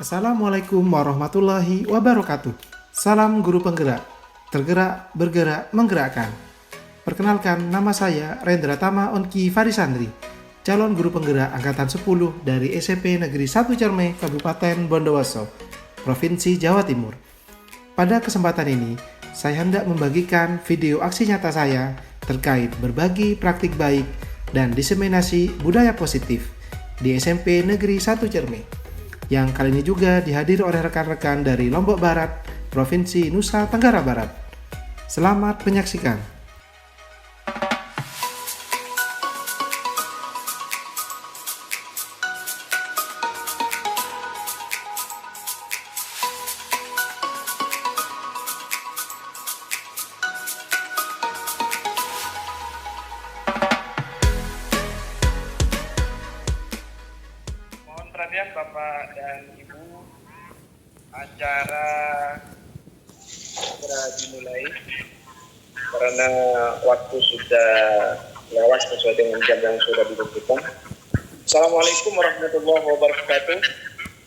Assalamualaikum warahmatullahi wabarakatuh. Salam guru penggerak, tergerak, bergerak, menggerakkan. Perkenalkan, nama saya Rendra Tama Onki Farisandri, calon guru penggerak angkatan 10 dari SMP Negeri 1 Cerme, Kabupaten Bondowoso, Provinsi Jawa Timur. Pada kesempatan ini, saya hendak membagikan video aksi nyata saya terkait berbagi praktik baik dan diseminasi budaya positif di SMP Negeri 1 Cerme, yang kali ini juga dihadiri oleh rekan-rekan dari Lombok Barat, Provinsi Nusa Tenggara Barat. Selamat menyaksikan. Mohon perhatian Bapak dan Ibu, acara segera dimulai karena waktu sudah lewat sesuai dengan jam yang sudah ditentukan. Assalamualaikum warahmatullahi wabarakatuh.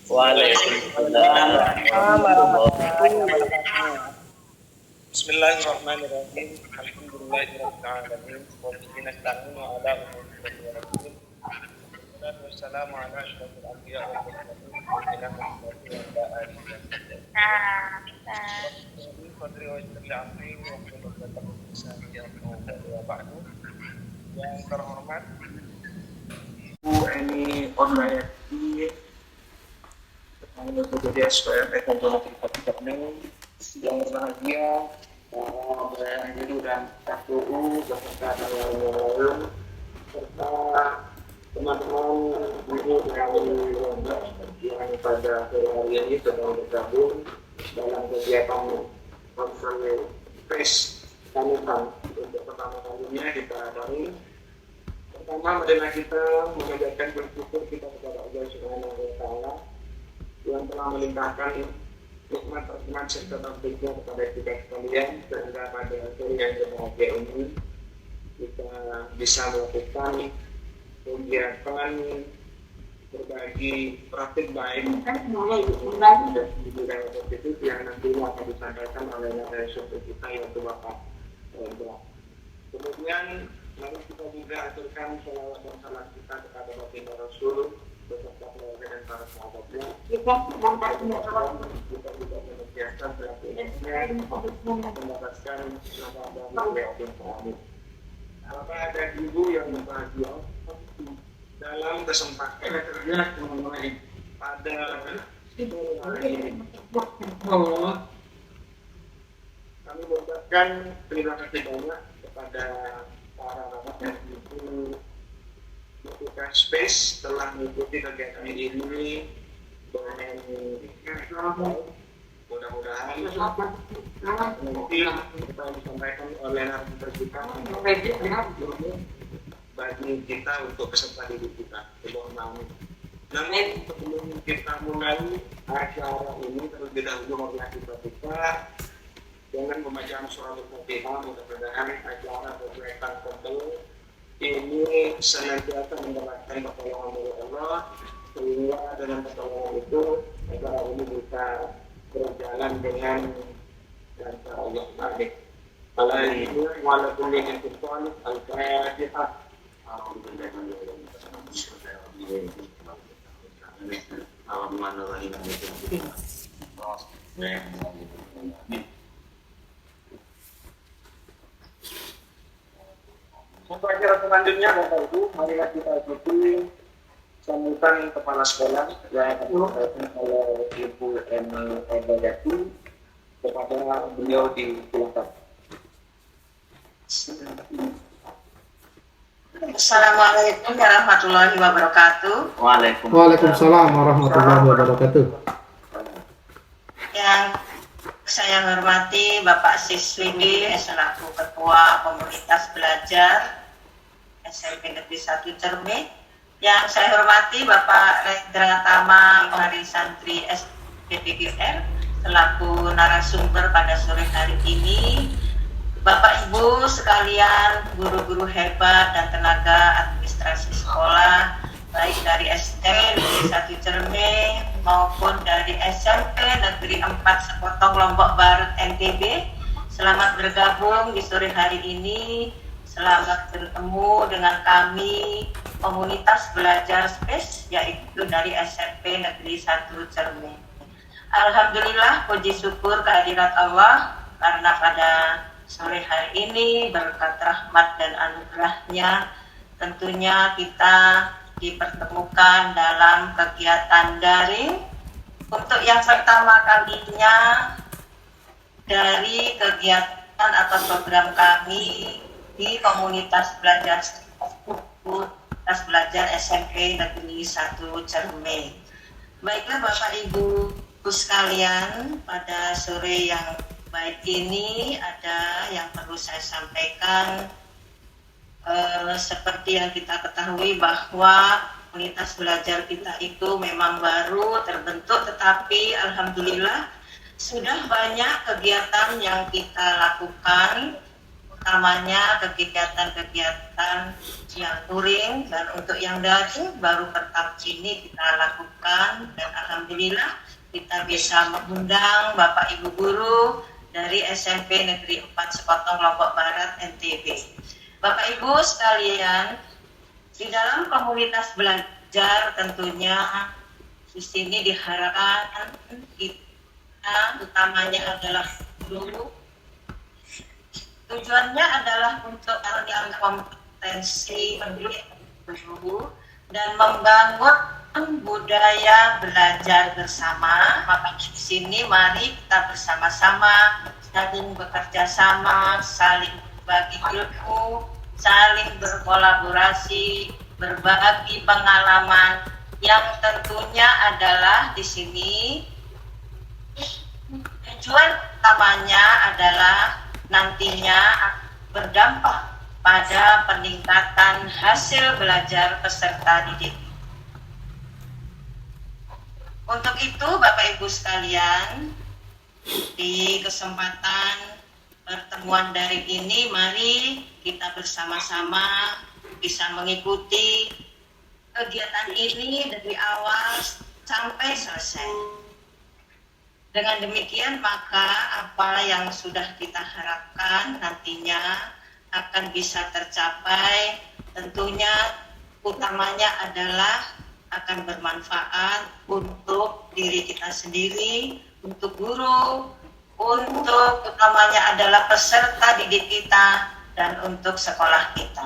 Waalaikumsalam warahmatullahi wabarakatuh. Bismillahirrahmanirrahim. Alhamdulillahirabbil alamin. Wassalatu wassalamu ala rasulillah. Wassalamu ala asyrafil anbiya wal mursalin sayyidina Muhammadin wa ala alihi wa sahbihi. Qadri wa jalla amri wa qadri wa ba'du. Yang terhormat Bu Eni Onmayati, Ketua Komite SPM Ekonomi Kabupaten yang berbahagia, Bapak Guru dan KPU beserta dengan serta teman-teman guru yang pada hari ini sedang bergabung dalam kegiatan konferensi pers Kanutan untuk pertama kalinya kita adakan. Pertama adalah kita mengajarkan bersyukur kita kepada Allah Subhanahu wa Ta'ala yang telah melimpahkan nikmat serta taufiknya kepada kita sekalian sehingga pada hari yang berbahagia ini kita bisa melakukan kegiatan berbagi praktik baik dan budaya positif yang nantinya akan disampaikan oleh narasumber kita yaitu Bapak Rendra. Kemudian mari kita juga aturkan sholawat dan salam kita kepada Baginda Rasul beserta keluarga dan para sahabatnya. Kita juga senantiasa mendapatkan nama dan Bapak dan Ibu yang berbahagia, dalam kesempatan kerja mengenai pada hari ini, kami mengucapkan terima kasih banyak kepada para bapak dan ibu Buka Space telah mengikuti kegiatan ini dengan mudah-mudahan nanti kita disampaikan oleh narasumber kita bagi kita untuk peserta didik kita. Namun sebelum kita mulai acara ini terlebih dahulu marilah kita buka dengan pembacaan surah Al-Fatihah. Mudah-mudahan acara berkaitan tentang ini senantiasa mendapatkan pertolongan dari Allah sehingga dengan pertolongan itu acara ini bisa berjalan dengan cara yang baik. Alhamdulillah walaupun dengan tuan Al-Fatihah. Untuk acara selanjutnya Bapak Ibu, marilah kita ikuti sambutan kepala sekolah yang disampaikan oleh Ibu Eni Onmayati kepada beliau di silakan. Assalamualaikum warahmatullahi wabarakatuh. Waalaikumsalam warahmatullahi wabarakatuh. Yang saya hormati Bapak Siswidi selaku Ketua Komunitas Belajar SMP Negeri 1 Cerme. Yang saya hormati Bapak Rendra Tama Farisandri SPDGR selaku narasumber pada sore hari ini. Bapak Ibu sekalian, guru-guru hebat dan tenaga administrasi sekolah baik dari SD Negeri 1 Cerme maupun dari SMP Negeri 4 Sepotong Lombok Barat NTB. Selamat bergabung di sore hari ini. Selamat bertemu dengan kami komunitas belajar space, yaitu dari SMP Negeri 1 Cermin. Alhamdulillah, puji syukur kehadirat Allah karena pada sore hari ini berkat rahmat dan anugerahnya tentunya kita dipertemukan dalam kegiatan daring untuk yang pertama kalinya dari kegiatan atau program kami di komunitas belajar SMP Negeri 1 Cerme. Baiklah Bapak Ibu sekalian, pada sore yang baik ini ada yang perlu saya sampaikan. Seperti yang kita ketahui bahwa komunitas belajar kita itu memang baru terbentuk, tetapi alhamdulillah sudah banyak kegiatan yang kita lakukan, utamanya kegiatan-kegiatan yang touring, dan untuk yang daring baru pertama ini kita lakukan, dan alhamdulillah kita bisa mengundang Bapak Ibu guru dari SMP Negeri 4 Sepotong Lombok Barat NTB. Bapak Ibu sekalian, di dalam komunitas belajar tentunya di sini diharapkan kita utamanya adalah guru. Tujuannya adalah untuk meningkatkan kompetensi pendidik guru dan membangun budaya belajar bersama. Maka di sini mari kita bersama-sama saling bekerja sama, saling berbagi ilmu, saling berkolaborasi, berbagi pengalaman yang tentunya adalah di sini tujuan utamanya adalah nantinya berdampak pada peningkatan hasil belajar peserta didik. Untuk itu Bapak Ibu sekalian, di kesempatan pertemuan daring ini mari kita bersama-sama bisa mengikuti kegiatan ini dari awal sampai selesai. Dengan demikian maka apa yang sudah kita harapkan nantinya akan bisa tercapai, tentunya utamanya adalah akan bermanfaat untuk diri kita sendiri, untuk guru, untuk utamanya adalah peserta didik kita, dan untuk sekolah kita.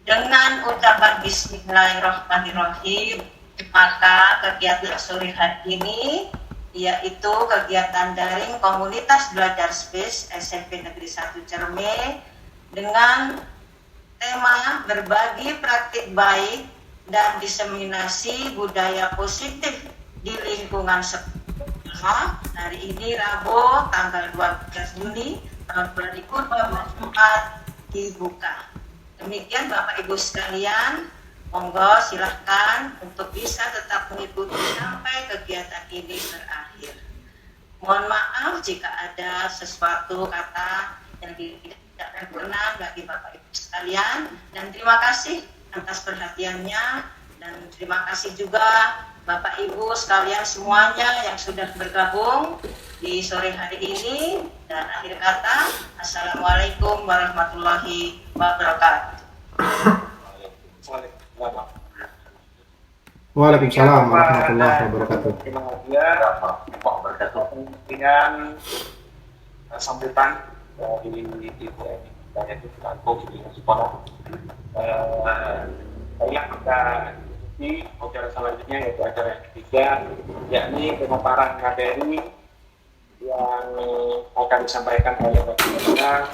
Dengan ucapan Bismillahirrahmanirrahim, maka kegiatan sore hari ini yaitu kegiatan daring komunitas belajar space SMP Negeri 1 Cerme dengan tema berbagi praktik baik dan diseminasi budaya positif di lingkungan sekolah. Hari ini Rabu tanggal 12 Juni tahun 2024 dibuka. Demikian Bapak Ibu sekalian, monggo silahkan untuk bisa tetap mengikuti sampai kegiatan ini berakhir. Mohon maaf jika ada sesuatu kata yang tidak berkenan bagi Bapak Ibu sekalian, dan terima kasih atas perhatiannya, dan terima kasih juga Bapak Ibu sekalian semuanya yang sudah bergabung di sore hari ini. Dan akhir kata, Assalamualaikum warahmatullahi wabarakatuh. Waalaikumsalam warahmatullahi wabarakatuh. Terima kasih dengan sambutan dari Ibu Eni dan itu Franco di sekolah. Saya akan di acara selanjutnya yaitu acara yang ketiga, yakni pemaparan materi yang akan disampaikan oleh Bapak Ibu tentang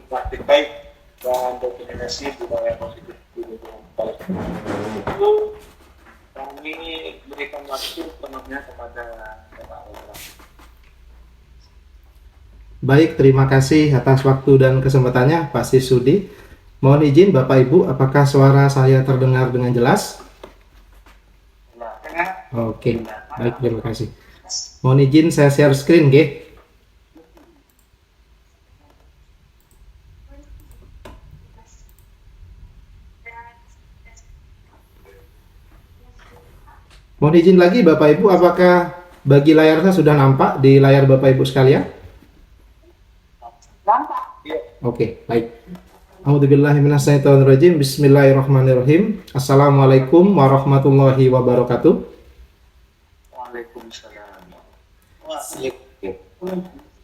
praktik baik dan dokumentasi budaya positif di lingkungan sekolah. Itu kami berikan waktu penuhnya kepada Bapak Ibu. Baik, terima kasih atas waktu dan kesempatannya Pak Sisudi. Mohon izin Bapak Ibu, apakah suara saya terdengar dengan jelas? Oke, baik, terima kasih. Mohon izin saya share screen, G. Mohon izin lagi Bapak Ibu, apakah bagi layar saya sudah nampak di layar Bapak Ibu sekalian? Oke, baik. A'udzubillahiminasyaitonirrajim. Bismillahirrahmanirrahim. Assalamualaikum warahmatullahi wabarakatuh. Waalaikumsalam.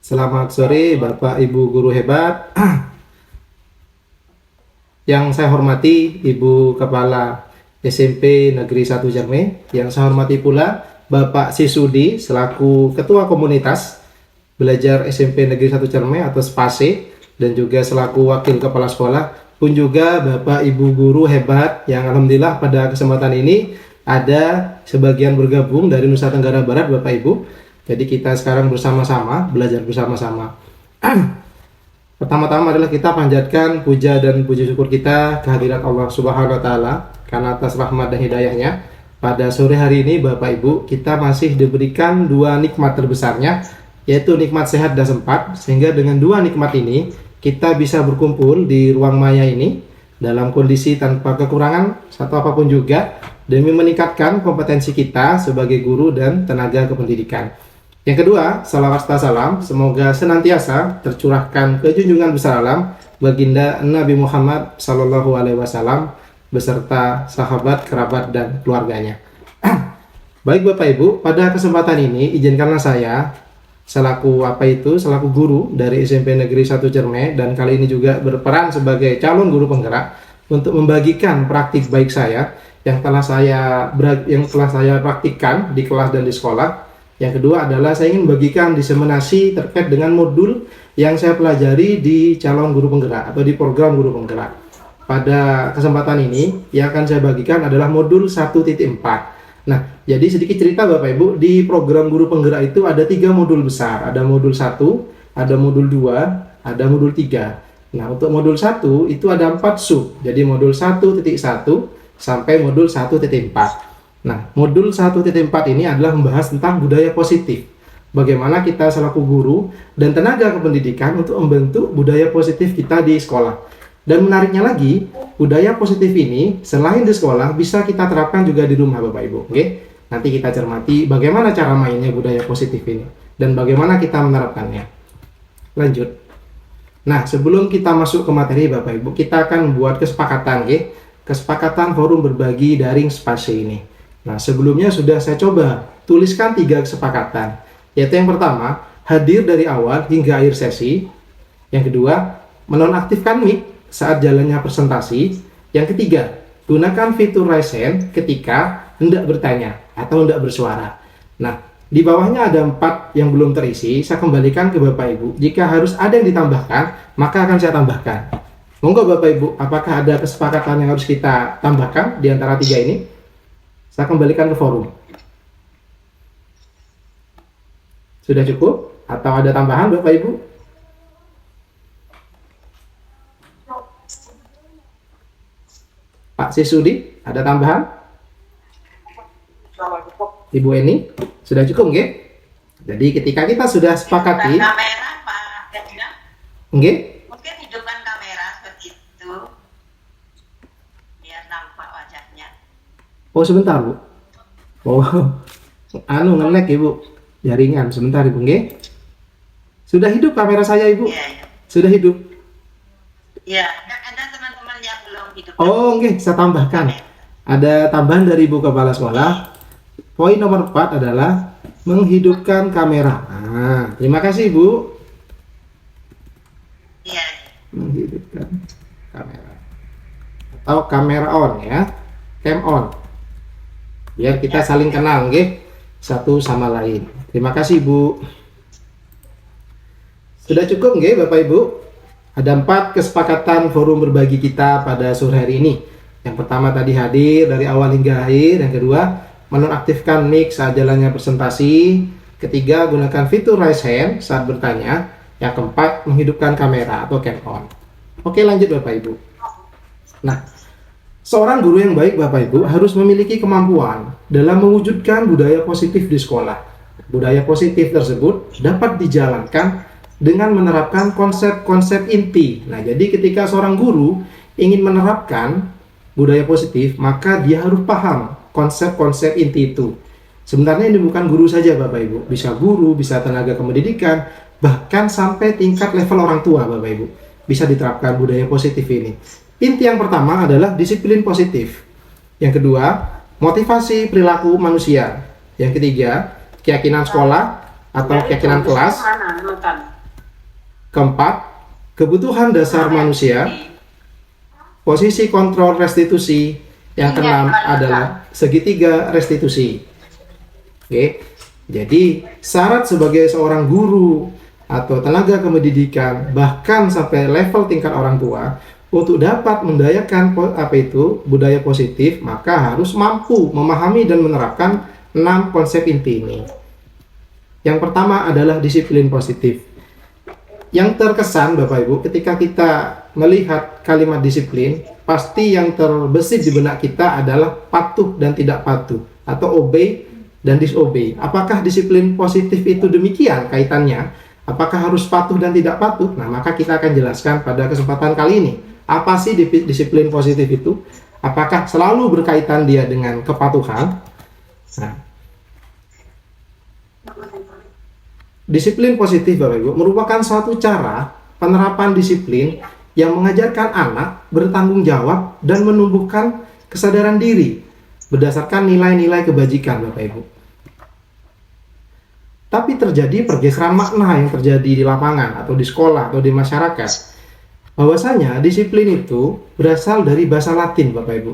Selamat sore Bapak Ibu guru hebat. Yang saya hormati Ibu Kepala SMP Negeri 1 Cerme. Yang saya hormati pula Bapak Sisudi selaku Ketua Komunitas Belajar SMP Negeri 1 Cerme atau SPASE, dan juga selaku Wakil Kepala Sekolah, pun juga Bapak Ibu guru hebat yang alhamdulillah pada kesempatan ini ada sebagian bergabung dari Nusa Tenggara Barat Bapak Ibu. Jadi kita sekarang bersama-sama belajar bersama-sama. Pertama-tama adalah kita panjatkan puja dan puji syukur kita kehadirat Allah Subhanahu wa taala karena atas rahmat dan hidayahnya. Pada sore hari ini Bapak Ibu, kita masih diberikan dua nikmat terbesarnya, yaitu nikmat sehat dan sempat, sehingga dengan dua nikmat ini kita bisa berkumpul di ruang maya ini dalam kondisi tanpa kekurangan satu apapun juga demi meningkatkan kompetensi kita sebagai guru dan tenaga kependidikan. Yang kedua, salawat serta salam semoga senantiasa tercurahkan ke junjungan besar alam baginda Nabi Muhammad Sallallahu Alaihi Wasallam beserta sahabat, kerabat, dan keluarganya. Baik Bapak Ibu, pada kesempatan ini izinkanlah saya selaku guru dari SMP Negeri 1 Cerme, dan kali ini juga berperan sebagai calon guru penggerak untuk membagikan praktik baik saya yang telah saya praktikkan di kelas dan di sekolah. Yang kedua adalah saya ingin membagikan diseminasi terkait dengan modul yang saya pelajari di calon guru penggerak atau di program guru penggerak. Pada kesempatan ini yang akan saya bagikan adalah modul 1.4. Nah, jadi sedikit cerita Bapak Ibu, di program guru penggerak itu ada 3 modul besar. Ada modul 1, ada modul 2, ada modul 3. Nah, untuk modul 1 itu ada 4 sub. Jadi modul 1.1 sampai modul 1.4. Nah, modul 1.4 ini adalah membahas tentang budaya positif. Bagaimana kita selaku guru dan tenaga kependidikan untuk membentuk budaya positif kita di sekolah. Dan menariknya lagi, budaya positif ini selain di sekolah bisa kita terapkan juga di rumah Bapak Ibu. Oke? Nanti kita cermati bagaimana cara mainnya budaya positif ini dan bagaimana kita menerapkannya. Lanjut. Nah, sebelum kita masuk ke materi Bapak Ibu, kita akan membuat kesepakatan, oke? Kesepakatan forum berbagi daring SPASE ini. Nah, sebelumnya sudah saya coba tuliskan 3 kesepakatan. Yaitu yang pertama, hadir dari awal hingga akhir sesi. Yang kedua, menonaktifkan mic saat jalannya presentasi. Yang ketiga, gunakan fitur raise hand ketika hendak bertanya atau hendak bersuara. Nah, di bawahnya ada 4 yang belum terisi. Saya kembalikan ke Bapak Ibu. Jika harus ada yang ditambahkan, maka akan saya tambahkan. Monggo Bapak Ibu, apakah ada kesepakatan yang harus kita tambahkan di antara 3 ini? Saya kembalikan ke forum. Sudah cukup? Atau ada tambahan Bapak Ibu? Pak Sisudi, ada tambahan? Ibu Eni, sudah cukup nggih? Jadi ketika kita sudah sepakati Kamera Pak Kedina, nggih? mungkin hidupkan kamera seperti itu biar nampak wajahnya. Oh, sebentar, Bu. Oh, nge-lag Ibu. Jaringan, sebentar Ibu nggih. Sudah hidup kamera saya Ibu? Iya, iya. Sudah hidup. Ya, ada teman-teman yang belum hidup. Oh, oke, saya tambahkan. Ada tambahan dari Ibu Kepala Sekolah. Poin nomor 4 adalah menghidupkan kamera. Nah, terima kasih Ibu. Iya. Menghidupkan kamera. Atau kamera on ya. Cam on. Biar kita saling kenal, nggih, satu sama lain. Terima kasih Ibu. Sudah cukup nggih Bapak Ibu? Ada 4 kesepakatan forum berbagi kita pada sore hari ini. Yang pertama tadi hadir dari awal hingga akhir. Yang kedua, menonaktifkan mic saat jalannya presentasi. Ketiga, gunakan fitur raise hand saat bertanya. Yang keempat, menghidupkan kamera atau cam on. Oke, lanjut Bapak Ibu. Nah, seorang guru yang baik Bapak Ibu harus memiliki kemampuan dalam mewujudkan budaya positif di sekolah. Budaya positif tersebut dapat dijalankan dengan menerapkan konsep-konsep inti. Nah, jadi ketika seorang guru ingin menerapkan budaya positif, maka dia harus paham konsep-konsep inti itu. Sebenarnya ini bukan guru saja Bapak Ibu, bisa guru, bisa tenaga kependidikan, bahkan sampai tingkat level orang tua Bapak Ibu. Bisa diterapkan budaya positif ini. Inti yang pertama adalah disiplin positif. Yang kedua, motivasi perilaku manusia. Yang ketiga, keyakinan sekolah atau keyakinan kelas. Keempat, kebutuhan dasar manusia. Posisi kontrol restitusi. Yang keenam adalah segitiga restitusi. Oke. Jadi, syarat sebagai seorang guru atau tenaga kependidikan bahkan sampai level tingkat orang tua untuk dapat mendayakan budaya positif, maka harus mampu memahami dan menerapkan 6 konsep inti ini. Yang pertama adalah disiplin positif. Yang terkesan Bapak Ibu, ketika kita melihat kalimat disiplin, pasti yang terbesit di benak kita adalah patuh dan tidak patuh, atau obey dan disobey. Apakah disiplin positif itu demikian kaitannya? Apakah harus patuh dan tidak patuh? Nah, maka kita akan jelaskan pada kesempatan kali ini. Apa sih disiplin positif itu? Apakah selalu berkaitan dia dengan kepatuhan? Nah, disiplin positif Bapak Ibu merupakan suatu cara penerapan disiplin yang mengajarkan anak bertanggung jawab dan menumbuhkan kesadaran diri berdasarkan nilai-nilai kebajikan Bapak Ibu. Tapi terjadi pergeseran makna yang terjadi di lapangan atau di sekolah atau di masyarakat. Bahwasanya disiplin itu berasal dari bahasa Latin Bapak Ibu,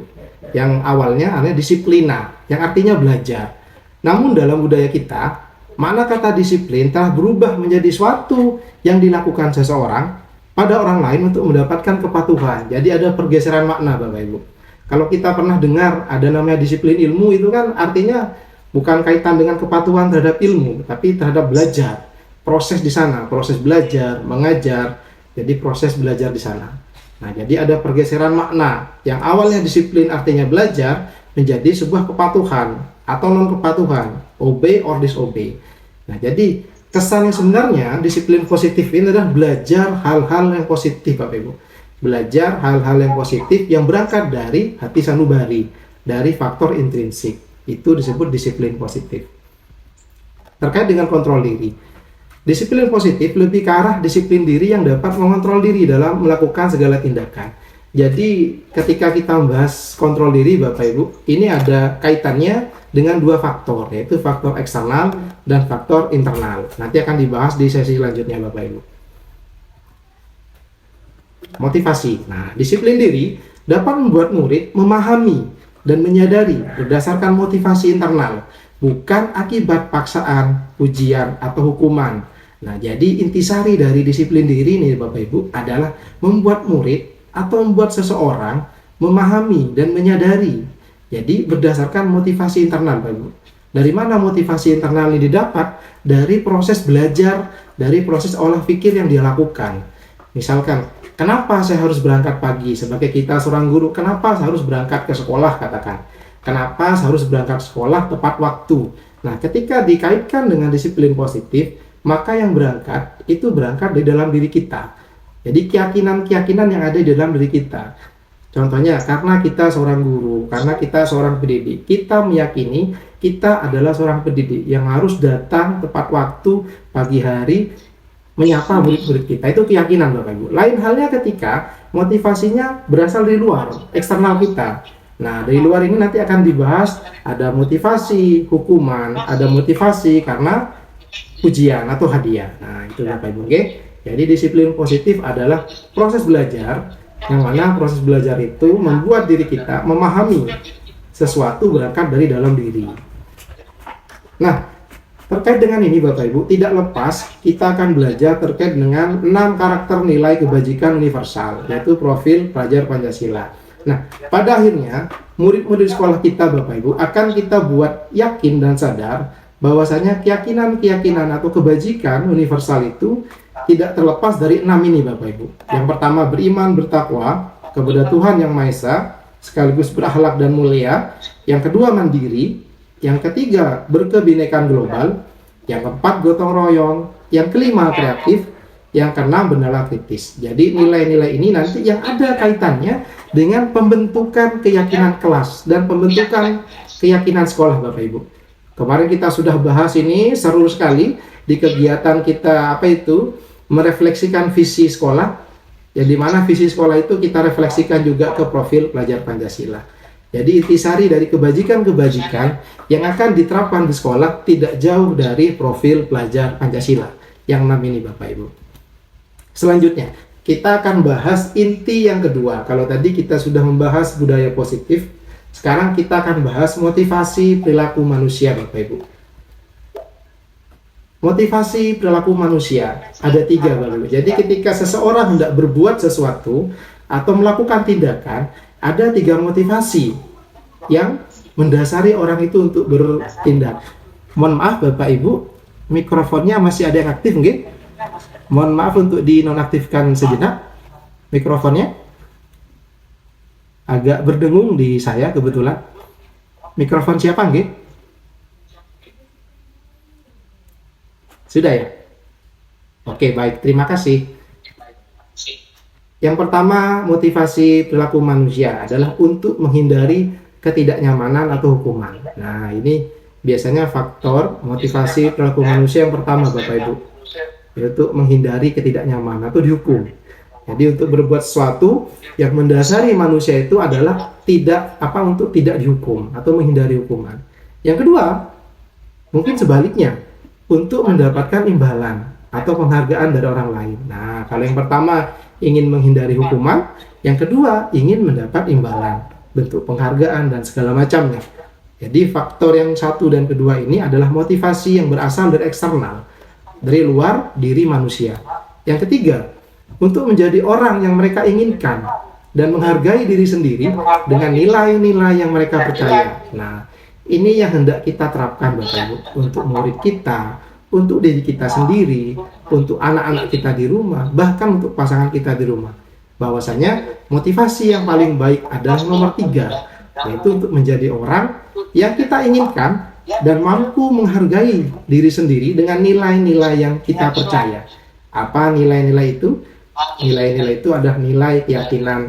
yang awalnya artinya disiplina, yang artinya belajar. Namun dalam budaya kita, makna kata disiplin telah berubah menjadi suatu yang dilakukan seseorang pada orang lain untuk mendapatkan kepatuhan. Jadi ada pergeseran makna Bapak Ibu. Kalau kita pernah dengar ada namanya disiplin ilmu, itu kan artinya bukan kaitan dengan kepatuhan terhadap ilmu, tapi terhadap belajar. Proses di sana, proses belajar, mengajar, jadi proses belajar di sana. Nah, jadi ada pergeseran makna yang awalnya disiplin artinya belajar menjadi sebuah kepatuhan atau non kepatuhan, obey or disobey. Nah, jadi kesan yang sebenarnya disiplin positif ini adalah belajar hal-hal yang positif Bapak Ibu. Belajar hal-hal yang positif yang berangkat dari hati sanubari, dari faktor intrinsik. Itu disebut disiplin positif. Terkait dengan kontrol diri, disiplin positif lebih ke arah disiplin diri yang dapat mengontrol diri dalam melakukan segala tindakan. Jadi ketika kita membahas kontrol diri Bapak Ibu, ini ada kaitannya dengan dua faktor, yaitu faktor eksternal dan faktor internal. Nanti akan dibahas di sesi selanjutnya Bapak Ibu. Motivasi. Nah, disiplin diri dapat membuat murid memahami dan menyadari berdasarkan motivasi internal, bukan akibat paksaan, pujian, atau hukuman. Nah, jadi intisari dari disiplin diri ini Bapak Ibu adalah membuat murid atau membuat seseorang memahami dan menyadari. Jadi berdasarkan motivasi internal Bapak Ibu. Dari mana motivasi internal ini didapat? Dari proses belajar, dari proses olah pikir yang dia lakukan. Misalkan, kenapa saya harus berangkat pagi? Sebagai kita seorang guru, kenapa saya harus berangkat ke sekolah katakan? Kenapa saya harus berangkat sekolah tepat waktu? Nah, ketika dikaitkan dengan disiplin positif, maka yang berangkat itu berangkat dari dalam diri kita. Jadi keyakinan-keyakinan yang ada di dalam diri kita. Contohnya, karena kita seorang guru, karena kita seorang pendidik, kita meyakini kita adalah seorang pendidik yang harus datang tepat waktu pagi hari menyapa murid-murid kita. Itu keyakinan Bapak Ibu. Lain halnya ketika motivasinya berasal dari luar, eksternal kita. Nah, dari luar ini nanti akan dibahas ada motivasi hukuman, ada motivasi karena pujian atau hadiah. Nah, itu Bapak Ibu. Oke. Jadi disiplin positif adalah proses belajar yang mana proses belajar itu membuat diri kita memahami sesuatu berangkat dari dalam diri. Nah, terkait dengan ini Bapak Ibu, tidak lepas kita akan belajar terkait dengan 6 karakter nilai kebajikan universal, yaitu profil pelajar Pancasila. Nah, pada akhirnya murid-murid sekolah kita Bapak Ibu akan kita buat yakin dan sadar bahwasanya keyakinan-keyakinan atau kebajikan universal itu tidak terlepas dari 6 ini Bapak Ibu. Yang pertama, beriman bertakwa kepada Tuhan Yang Maha Esa, sekaligus berakhlak dan mulia. Yang kedua, mandiri. Yang ketiga, berkebinekaan global. Yang keempat, gotong royong. Yang kelima, kreatif. Yang keenam, benalah kritis. Jadi nilai-nilai ini nanti yang ada kaitannya dengan pembentukan keyakinan kelas dan pembentukan keyakinan sekolah Bapak Ibu. Kemarin kita sudah bahas ini seru sekali di kegiatan kita merefleksikan visi sekolah. Ya, di mana visi sekolah itu kita refleksikan juga ke profil pelajar Pancasila. Jadi intisari dari kebajikan-kebajikan yang akan diterapkan di sekolah tidak jauh dari profil pelajar Pancasila yang 6 ini Bapak Ibu. Selanjutnya, kita akan bahas inti yang kedua. Kalau tadi kita sudah membahas budaya positif, sekarang kita akan bahas motivasi perilaku manusia Bapak Ibu. Motivasi perilaku manusia ada 3 Bapak Ibu. Jadi ketika seseorang hendak berbuat sesuatu atau melakukan tindakan, ada 3 motivasi yang mendasari orang itu untuk bertindak. Mohon maaf Bapak Ibu, mikrofonnya masih ada yang aktif nggih? Mohon maaf untuk dinonaktifkan sejenak mikrofonnya. Agak berdengung di saya kebetulan. Mikrofon siapa nggih? Sudah ya? Oke, baik. Terima kasih. Yang pertama, motivasi perilaku manusia adalah untuk menghindari ketidaknyamanan atau hukuman. Nah, ini biasanya faktor motivasi perilaku manusia yang pertama Bapak Ibu, yaitu menghindari ketidaknyamanan atau dihukum. Jadi untuk berbuat sesuatu yang mendasari manusia itu adalah untuk tidak dihukum atau menghindari hukuman. Yang kedua, mungkin sebaliknya, untuk mendapatkan imbalan atau penghargaan dari orang lain. Nah, kalau yang pertama ingin menghindari hukuman, yang kedua ingin mendapat imbalan, bentuk penghargaan dan segala macamnya. Jadi faktor yang satu dan kedua ini adalah motivasi yang berasal dari eksternal, dari luar diri manusia. Yang ketiga, untuk menjadi orang yang mereka inginkan dan menghargai diri sendiri dengan nilai-nilai yang mereka percaya. Nah, ini yang hendak kita terapkan Bapak Ibu untuk murid kita, untuk diri kita sendiri, untuk anak-anak kita di rumah, bahkan untuk pasangan kita di rumah. Bahwasanya motivasi yang paling baik adalah nomor 3, yaitu untuk menjadi orang yang kita inginkan dan mampu menghargai diri sendiri dengan nilai-nilai yang kita percaya. Apa nilai-nilai itu? Nilai-nilai itu adalah nilai keyakinan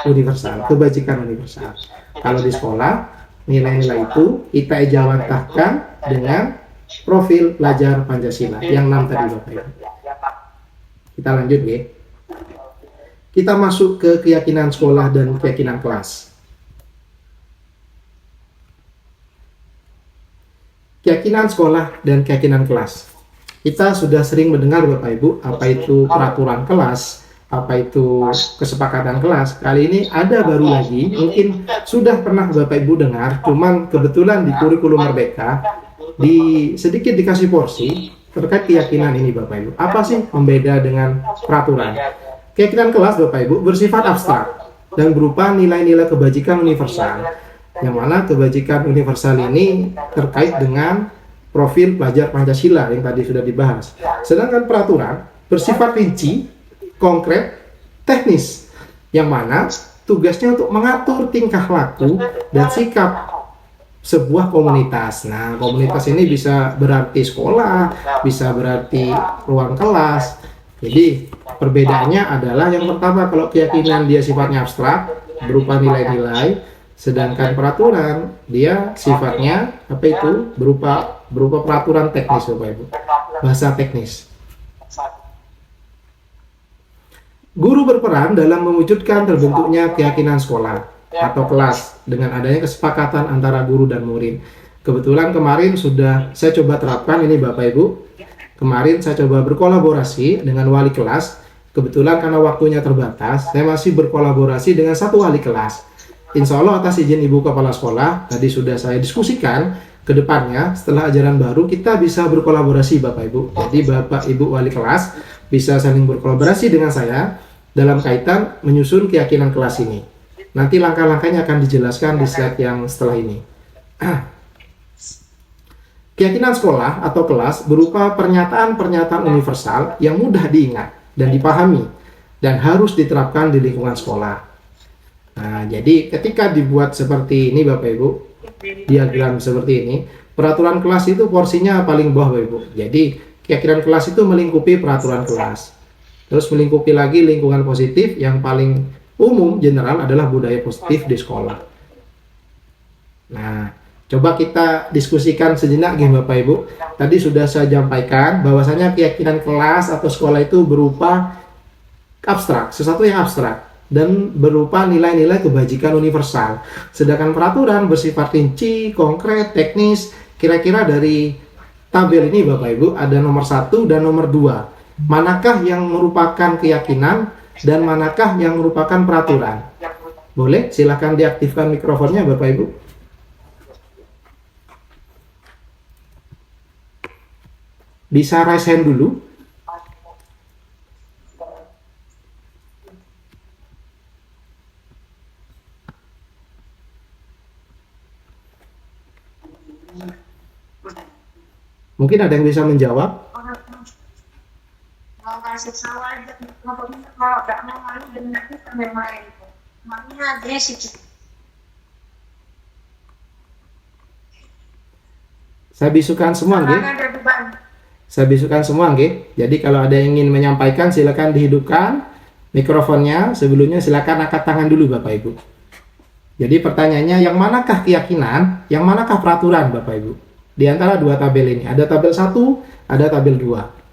universal, kebajikan universal. Kalau di sekolah, nilai-nilai itu kita ejawantahkan dengan profil pelajar Pancasila yang 6 tadi Bapak Ibu. Kita lanjut ya. Kita masuk ke keyakinan sekolah dan keyakinan kelas. Keyakinan sekolah dan keyakinan kelas. Kita sudah sering mendengar Bapak Ibu, apa itu peraturan kelas, apa itu kesepakatan kelas. Kali ini ada baru lagi, mungkin sudah pernah Bapak Ibu dengar, cuman kebetulan di kurikulum Merdeka sedikit dikasih porsi terkait keyakinan ini Bapak Ibu. Apa sih pembeda dengan peraturan? Keyakinan kelas Bapak Ibu bersifat abstrak dan berupa nilai-nilai kebajikan universal. Yang mana kebajikan universal ini terkait dengan profil pelajar Pancasila yang tadi sudah dibahas. Sedangkan peraturan bersifat rinci, konkret, teknis, yang mana tugasnya untuk mengatur tingkah laku dan sikap sebuah komunitas. Nah, komunitas ini bisa berarti sekolah, bisa berarti ruang kelas. Jadi, perbedaannya adalah yang pertama, kalau keyakinan dia sifatnya abstrak, berupa nilai-nilai, sedangkan peraturan dia sifatnya berupa peraturan teknis Bapak Ibu, bahasa teknis. Guru berperan dalam mewujudkan terbentuknya keyakinan sekolah atau kelas dengan adanya kesepakatan antara guru dan murid. Kebetulan kemarin sudah saya coba terapkan ini Bapak Ibu. Kemarin saya coba berkolaborasi dengan wali kelas. Kebetulan karena waktunya terbatas, saya masih berkolaborasi dengan satu wali kelas. Insya Allah atas izin Ibu Kepala Sekolah, tadi sudah saya diskusikan ke depannya setelah ajaran baru kita bisa berkolaborasi Bapak Ibu. Jadi Bapak Ibu wali kelas bisa saling berkolaborasi dengan saya dalam kaitan menyusun keyakinan kelas ini. Nanti langkah-langkahnya akan dijelaskan di slide yang setelah ini. Keyakinan sekolah atau kelas berupa pernyataan-pernyataan universal yang mudah diingat dan dipahami dan harus diterapkan di lingkungan sekolah. Nah, jadi ketika dibuat seperti ini Bapak Ibu, diagram seperti ini, peraturan kelas itu porsinya paling bawah Bapak Ibu. Jadi keyakinan kelas itu melingkupi peraturan kelas. Terus melingkupi lagi lingkungan positif yang paling umum general adalah budaya positif di sekolah. Nah, Coba kita diskusikan sejenak nggih Bapak Ibu. Tadi sudah saya sampaikan bahwasanya keyakinan kelas atau sekolah itu berupa abstrak, sesuatu yang abstrak dan berupa nilai-nilai kebajikan universal. Sedangkan peraturan bersifat rinci, konkret, teknis. Kira-kira dari tabel ini Bapak Ibu ada nomor 1 dan nomor 2. Manakah yang merupakan keyakinan dan manakah yang merupakan peraturan? Boleh, silahkan diaktifkan mikrofonnya Bapak Ibu. Bisa raise hand dulu. Mungkin ada yang bisa menjawab. Mau kasih salah aja, kalau nggak mau malu dengan itu main. Makanya agresif. Saya bisukan semua, nggih. Ada beban. Saya bisukan semua, nggih. Jadi kalau ada yang ingin menyampaikan, silakan dihidupkan mikrofonnya. Sebelumnya silakan angkat tangan dulu, Bapak Ibu. Jadi pertanyaannya, yang manakah keyakinan, yang manakah peraturan, Bapak Ibu? Di antara dua tabel ini, ada tabel 1, ada tabel 2.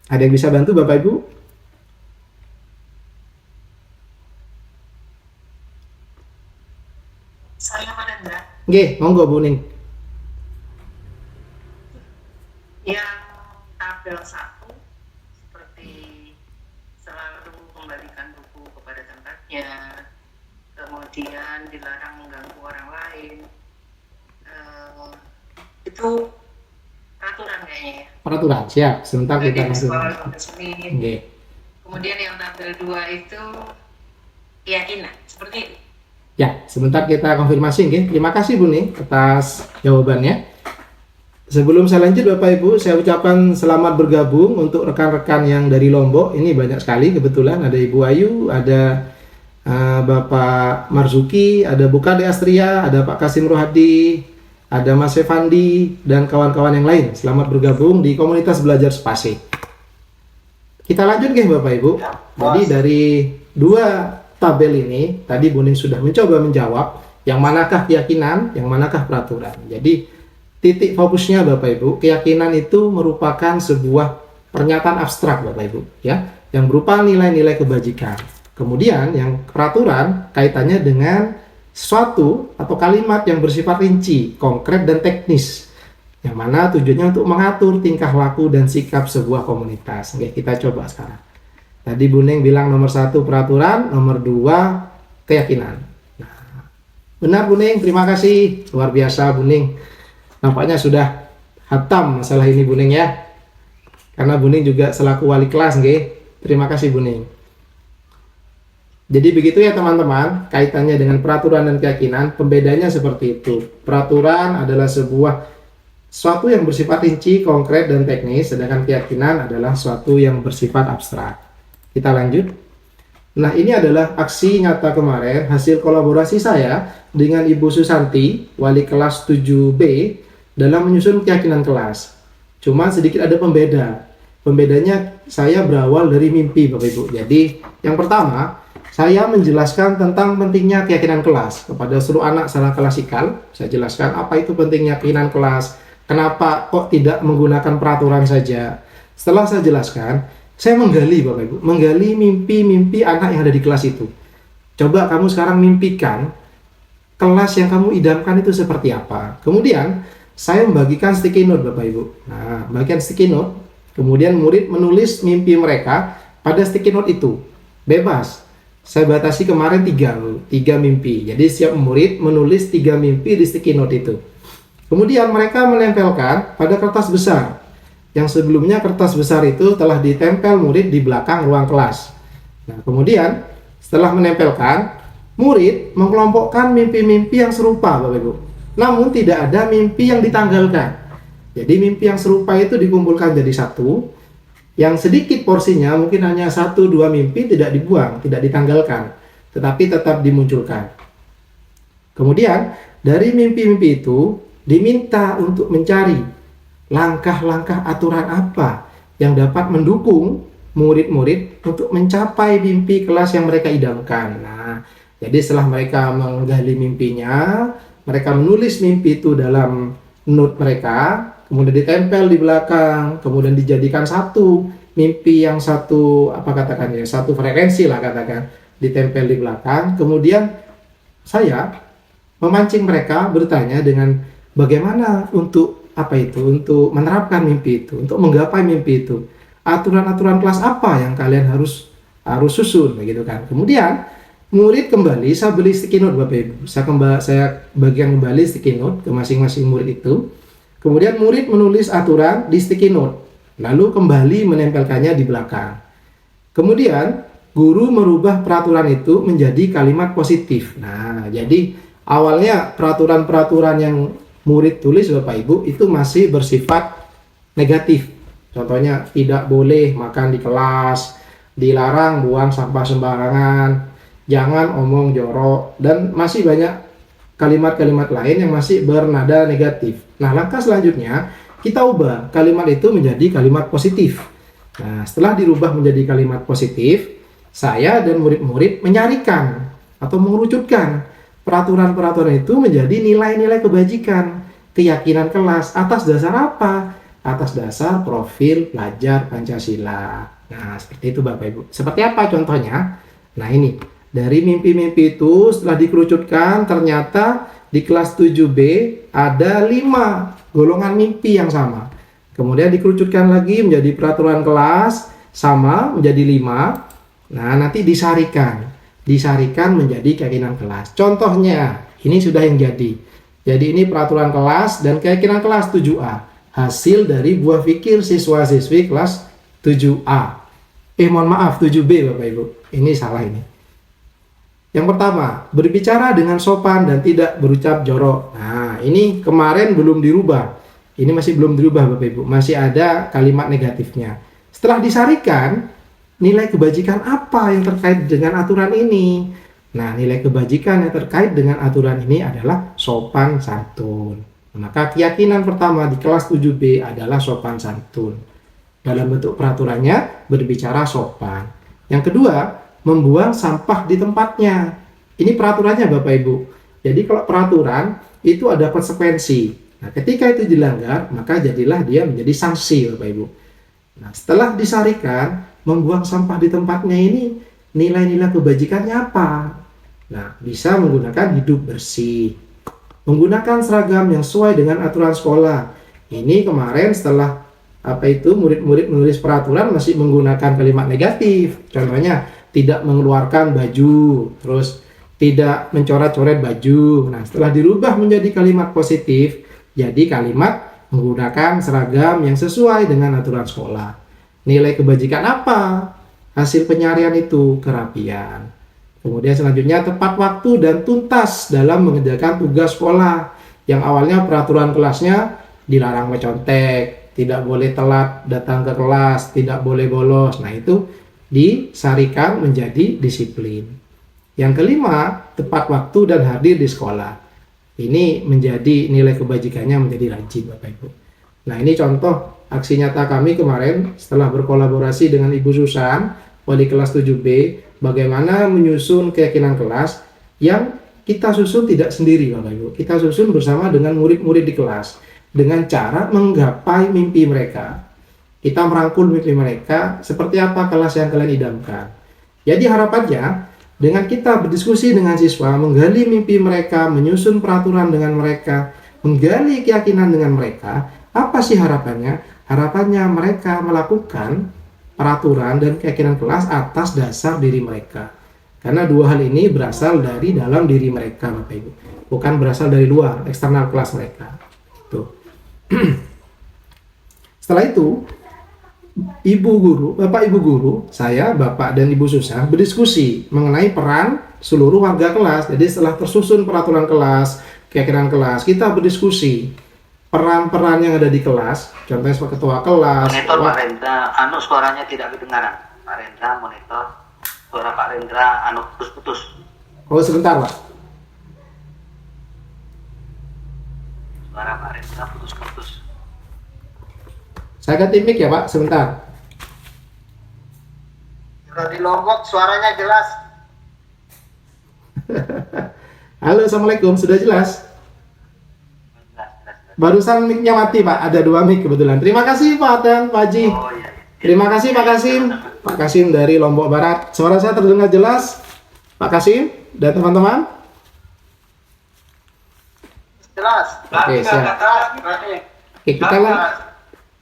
Ada yang bisa bantu, Bapak Ibu? Saya Manandra. Nggih, monggo Bu Ning. Yang tabel 1 seperti selalu kembalikan buku kepada tempatnya, kemudian dilarang mengganggu orang lain. Itu peraturan kayaknya ya. Peraturan, siap. Sebentar kita Di masuk. sekolah sampai Senin. Nggih. Kemudian yang tabel 2 itu keyakinan, seperti itu. Ya, sebentar kita konfirmasi, nggih. Terima kasih Bu Ning atas jawabannya. Sebelum saya lanjut Bapak Ibu, saya ucapkan selamat bergabung untuk rekan-rekan yang dari Lombok. Ini banyak sekali kebetulan, ada Ibu Ayu, ada Bapak Marzuki, ada Bu Kade Astria, ada Pak Kasim Rohadi, ada Mas Evandi, dan kawan-kawan yang lain. Selamat bergabung di komunitas belajar Spasi. Kita lanjut nggih Bapak Ibu. Jadi dari dua tabel ini, tadi Bu Ning sudah mencoba menjawab yang manakah keyakinan, yang manakah peraturan. Jadi titik fokusnya Bapak Ibu, keyakinan itu merupakan sebuah pernyataan abstrak Bapak Ibu, ya, yang berupa nilai-nilai kebajikan. Kemudian yang peraturan kaitannya dengan sesuatu atau kalimat yang bersifat rinci, konkret dan teknis, yang mana tujuannya untuk mengatur tingkah laku dan sikap sebuah komunitas. Oke, kita coba sekarang. Tadi Bu Ning bilang nomor 1 peraturan, nomor 2 keyakinan. Nah, benar Bu Ning, terima kasih. Luar biasa Bu Ning. Nampaknya sudah hatam masalah ini Bu Ning ya. Karena Bu Ning juga selaku wali kelas, nggih. Terima kasih Bu Ning. Jadi begitu ya teman-teman, kaitannya dengan peraturan dan keyakinan, pembedanya seperti itu. Peraturan adalah suatu yang bersifat rinci, konkret, dan teknis, sedangkan keyakinan adalah suatu yang bersifat abstrak. Kita lanjut. Nah, ini adalah aksi nyata kemarin, hasil kolaborasi saya dengan Ibu Susanti, wali kelas 7B, dalam menyusun keyakinan kelas. Cuma sedikit ada pembeda. Pembedanya saya berawal dari mimpi, Bapak Ibu. Jadi, yang pertama, saya menjelaskan tentang pentingnya keyakinan kelas kepada seluruh anak secara klasikal. Saya jelaskan apa itu pentingnya keyakinan kelas, kenapa kok tidak menggunakan peraturan saja. Setelah saya jelaskan, saya menggali Bapak Ibu, menggali mimpi-mimpi anak yang ada di kelas itu. Coba kamu sekarang mimpikan kelas yang kamu idamkan itu seperti apa. Kemudian saya membagikan sticky note Bapak Ibu. Nah, bagian sticky note, kemudian murid menulis mimpi mereka pada sticky note itu. Bebas. Saya batasi kemarin 3 mimpi. Jadi setiap murid menulis 3 mimpi di sticky note itu. Kemudian mereka menempelkan pada kertas besar. Yang sebelumnya kertas besar itu telah ditempel murid di belakang ruang kelas. Nah, kemudian setelah menempelkan, murid mengelompokkan mimpi-mimpi yang serupa, Bapak Ibu. Namun tidak ada mimpi yang ditanggalkan. Jadi mimpi yang serupa itu dikumpulkan jadi satu. Yang sedikit porsinya mungkin hanya 1-2 mimpi tidak dibuang, tidak ditanggalkan, tetapi tetap dimunculkan. Kemudian dari mimpi-mimpi itu diminta untuk mencari langkah-langkah aturan apa yang dapat mendukung murid-murid untuk mencapai mimpi kelas yang mereka idamkan. Nah, jadi setelah mereka menggali mimpinya, mereka menulis mimpi itu dalam note mereka, kemudian ditempel di belakang, kemudian dijadikan satu mimpi yang satu, apa katakan ya, satu frekuensi lah katakan, ditempel di belakang. Kemudian saya memancing mereka bertanya dengan bagaimana untuk apa itu, untuk menerapkan mimpi itu, untuk menggapai mimpi itu. Aturan-aturan kelas apa yang kalian harus susun begitu kan. Kemudian murid kembali, saya beli sticky note Bapak Ibu. Saya bagikan kembali sticky note ke masing-masing murid itu. Kemudian murid menulis aturan di sticky note, lalu kembali menempelkannya di belakang. Kemudian guru merubah peraturan itu menjadi kalimat positif. Nah, jadi awalnya peraturan-peraturan yang murid tulis Bapak Ibu itu masih bersifat negatif. Contohnya tidak boleh makan di kelas, dilarang buang sampah sembarangan, jangan omong jorok, dan masih banyak kalimat-kalimat lain yang masih bernada negatif. Nah, langkah selanjutnya kita ubah kalimat itu menjadi kalimat positif. Nah, setelah dirubah menjadi kalimat positif, saya dan murid-murid menyarikan atau mengerucutkan peraturan-peraturan itu menjadi nilai-nilai kebajikan, keyakinan kelas. Atas dasar apa? Atas dasar profil pelajar Pancasila. Nah, seperti itu Bapak Ibu. Seperti apa contohnya? Nah, ini dari mimpi-mimpi itu setelah dikerucutkan, ternyata di kelas 7B ada 5 golongan mimpi yang sama. Kemudian dikerucutkan lagi menjadi peraturan kelas, sama menjadi 5. Nah, nanti disarikan menjadi keyakinan kelas. Contohnya, ini sudah yang jadi. Jadi ini peraturan kelas dan keyakinan kelas 7A. Hasil dari buah pikir siswa-siswi kelas 7A. Mohon maaf, 7B Bapak Ibu. Ini salah ini. Yang pertama, berbicara dengan sopan dan tidak berucap jorok. Nah, ini kemarin belum dirubah. Ini masih belum dirubah Bapak Ibu. Masih ada kalimat negatifnya. Setelah disarikan, nilai kebajikan apa yang terkait dengan aturan ini? Nah, nilai kebajikan yang terkait dengan aturan ini adalah sopan santun. Maka keyakinan pertama di kelas 7B adalah sopan santun. Dalam bentuk peraturannya berbicara sopan. Yang kedua, membuang sampah di tempatnya. Ini peraturannya Bapak Ibu. Jadi kalau peraturan itu ada konsekuensi. Nah, ketika itu dilanggar, maka jadilah dia menjadi sanksi Bapak Ibu. Nah, setelah disarikan, membuang sampah di tempatnya ini nilai-nilai kebajikannya apa? Nah, bisa menggunakan hidup bersih, menggunakan seragam yang sesuai dengan aturan sekolah. Ini kemarin setelah murid-murid menulis peraturan masih menggunakan kalimat negatif. Contohnya tidak mengeluarkan baju, terus tidak mencoret-coret baju. Nah, setelah dirubah menjadi kalimat positif, jadi kalimat menggunakan seragam yang sesuai dengan aturan sekolah. Nilai kebajikan apa? Hasil penyarian itu kerapian. Kemudian selanjutnya tepat waktu dan tuntas dalam mengerjakan tugas sekolah. Yang awalnya peraturan kelasnya dilarang mencontek, tidak boleh telat datang ke kelas, tidak boleh bolos. Nah, itu disarikan menjadi disiplin. Yang kelima, tepat waktu dan hadir di sekolah. Ini menjadi nilai kebajikannya menjadi rajin Bapak Ibu. Nah, ini contoh aksi nyata kami kemarin setelah berkolaborasi dengan Ibu Susan, wali kelas 7B, bagaimana menyusun keyakinan kelas yang kita susun tidak sendiri Bapak Ibu. Kita susun bersama dengan murid-murid di kelas dengan cara menggapai mimpi mereka. Kita merangkul mimpi mereka seperti apa kelas yang kalian idamkan. Jadi harapannya dengan kita berdiskusi dengan siswa, menggali mimpi mereka, menyusun peraturan dengan mereka, menggali keyakinan dengan mereka, apa sih harapannya? Harapannya mereka melakukan peraturan dan keyakinan kelas atas dasar diri mereka. Karena dua hal ini berasal dari dalam diri mereka, Bapak Ibu. Bukan berasal dari luar, eksternal kelas mereka. Tuh. Setelah itu, Ibu guru, Bapak Ibu guru, saya, Bapak dan Ibu Susan berdiskusi mengenai peran seluruh warga kelas. Jadi setelah tersusun peraturan kelas, keyakinan kelas, kita berdiskusi peran-peran yang ada di kelas, contohnya sebagai ketua kelas. Monitor Pak Rendra, suaranya tidak kedengaran. Pak Rendra, monitor suara Pak Rendra, putus-putus. Oh, sebentar Pak. Suara Pak Rendra putus-putus. Saya ganti mic ya Pak, sebentar. Kalau di Lombok suaranya jelas. Halo, Assalamualaikum, sudah jelas? Jelas, jelas, jelas. Barusan mic-nya mati Pak, ada 2 mic kebetulan. Terima kasih Pak dan Pak Haji. Oh iya. Terima kasih Pak Kasim. Pak Kasim dari Lombok Barat. Suara saya terdengar jelas? Pak Kasim dan teman-teman? Jelas. Oke, siap. Berarti. Oke, kita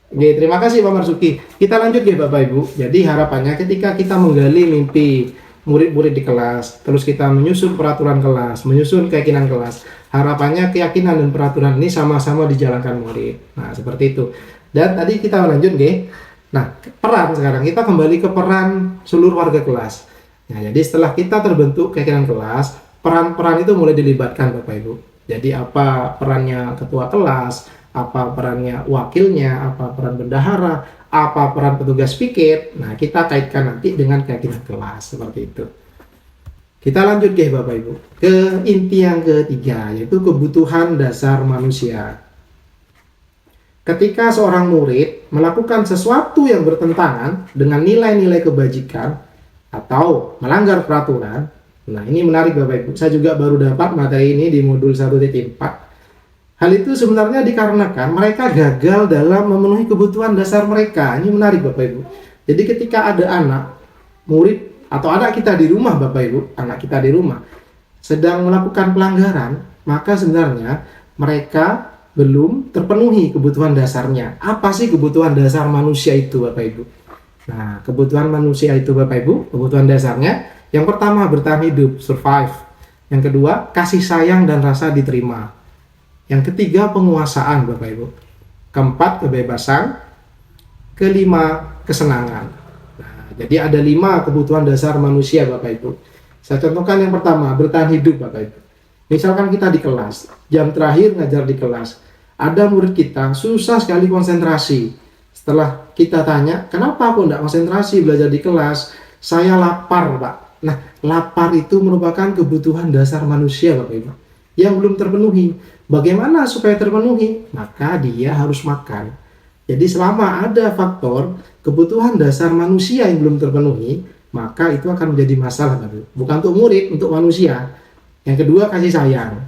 Oke, terima kasih Pak Marsuki. Kita lanjut ya Bapak Ibu. Jadi harapannya ketika kita menggali mimpi murid-murid di kelas, terus kita menyusun peraturan kelas, menyusun keyakinan kelas, harapannya keyakinan dan peraturan ini sama-sama dijalankan murid. Nah, seperti itu. Dan tadi kita lanjut, nggih. Nah, peran sekarang kita kembali ke peran seluruh warga kelas. Nah, jadi setelah kita terbentuk keyakinan kelas, peran-peran itu mulai dilibatkan Bapak Ibu. Jadi apa perannya ketua kelas, apa perannya wakilnya, apa peran bendahara, apa peran petugas piket. Nah, kita kaitkan nanti dengan keyakinan kelas seperti itu. Kita lanjut ke Bapak Ibu ke inti yang ketiga, yaitu kebutuhan dasar manusia. Ketika seorang murid melakukan sesuatu yang bertentangan dengan nilai-nilai kebajikan atau melanggar peraturan, nah ini menarik Bapak Ibu. Saya juga baru dapat materi ini di modul 1.4. Hal itu sebenarnya dikarenakan mereka gagal dalam memenuhi kebutuhan dasar mereka. Ini menarik Bapak Ibu. Jadi ketika ada anak, murid, atau anak kita di rumah Bapak Ibu, anak kita di rumah, sedang melakukan pelanggaran, maka sebenarnya mereka belum terpenuhi kebutuhan dasarnya. Apa sih kebutuhan dasar manusia itu Bapak Ibu? Nah, kebutuhan manusia itu Bapak Ibu, kebutuhan dasarnya, yang pertama bertahan hidup, survive. Yang kedua, kasih sayang dan rasa diterima. Yang ketiga, penguasaan Bapak Ibu. Keempat, kebebasan. Kelima, kesenangan. Nah, jadi ada 5 kebutuhan dasar manusia Bapak Ibu. Saya contohkan yang pertama, bertahan hidup Bapak Ibu. Misalkan kita di kelas, jam terakhir ngajar di kelas, ada murid kita susah sekali konsentrasi. Setelah kita tanya, kenapa aku tidak konsentrasi belajar di kelas? Saya lapar Pak. Nah, lapar itu merupakan kebutuhan dasar manusia Bapak Ibu, yang belum terpenuhi. Bagaimana supaya terpenuhi? Maka dia harus makan. Jadi selama ada faktor kebutuhan dasar manusia yang belum terpenuhi, maka itu akan menjadi masalah Bapak Ibu. Bukan untuk murid, untuk manusia. Yang kedua, kasih sayang.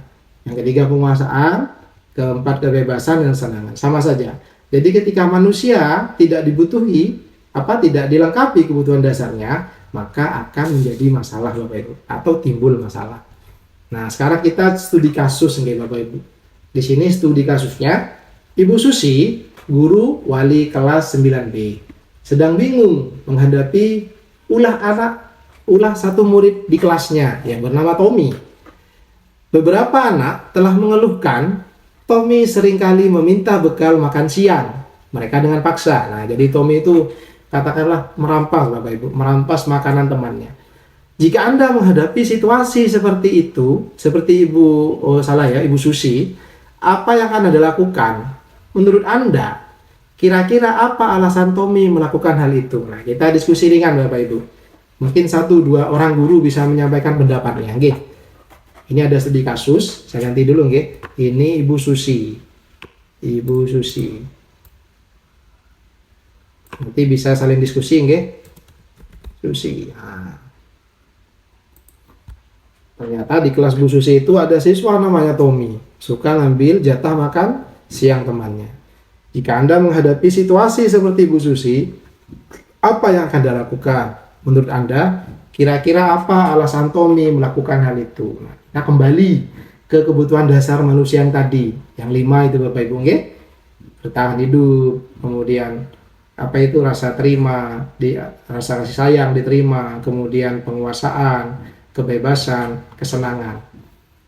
Yang ketiga, penguasaan. Keempat, kebebasan dan kesenangan. Sama saja. Jadi ketika manusia tidak dibutuhi, tidak dilengkapi kebutuhan dasarnya, maka akan menjadi masalah Bapak Ibu, atau timbul masalah. Nah, sekarang kita studi kasus nih Bapak Ibu. Di sini studi kasusnya, Ibu Susi, guru wali kelas 9B, sedang bingung menghadapi ulah satu murid di kelasnya yang bernama Tommy. Beberapa anak telah mengeluhkan Tommy seringkali meminta bekal makan siang mereka dengan paksa. Nah, jadi Tommy itu katakanlah merampas Bapak Ibu, merampas makanan temannya. Jika Anda menghadapi situasi seperti itu, seperti Ibu Susi, apa yang akan Anda lakukan? Menurut Anda, kira-kira apa alasan Tommy melakukan hal itu? Nah, kita diskusi ringan Bapak Ibu. Mungkin 1-2 orang guru bisa menyampaikan pendapatnya, nggih. Ini ada studi kasus, saya ganti dulu nggih. Ini Ibu Susi. Ibu Susi. Nanti bisa saling diskusi nggih. Susi. Nah. Ternyata di kelas Bu Susi itu ada siswa namanya Tommy, suka ngambil jatah makan siang temannya. Jika Anda menghadapi situasi seperti Bu Susi, apa yang akan Anda lakukan? Menurut Anda, kira-kira apa alasan Tommy melakukan hal itu? Nah, kembali ke kebutuhan dasar manusia yang tadi, yang 5 itu Bapak Ibu, nggih? Bertahan hidup, kemudian rasa terima, rasa kasih sayang diterima, kemudian penguasaan, kebebasan, kesenangan.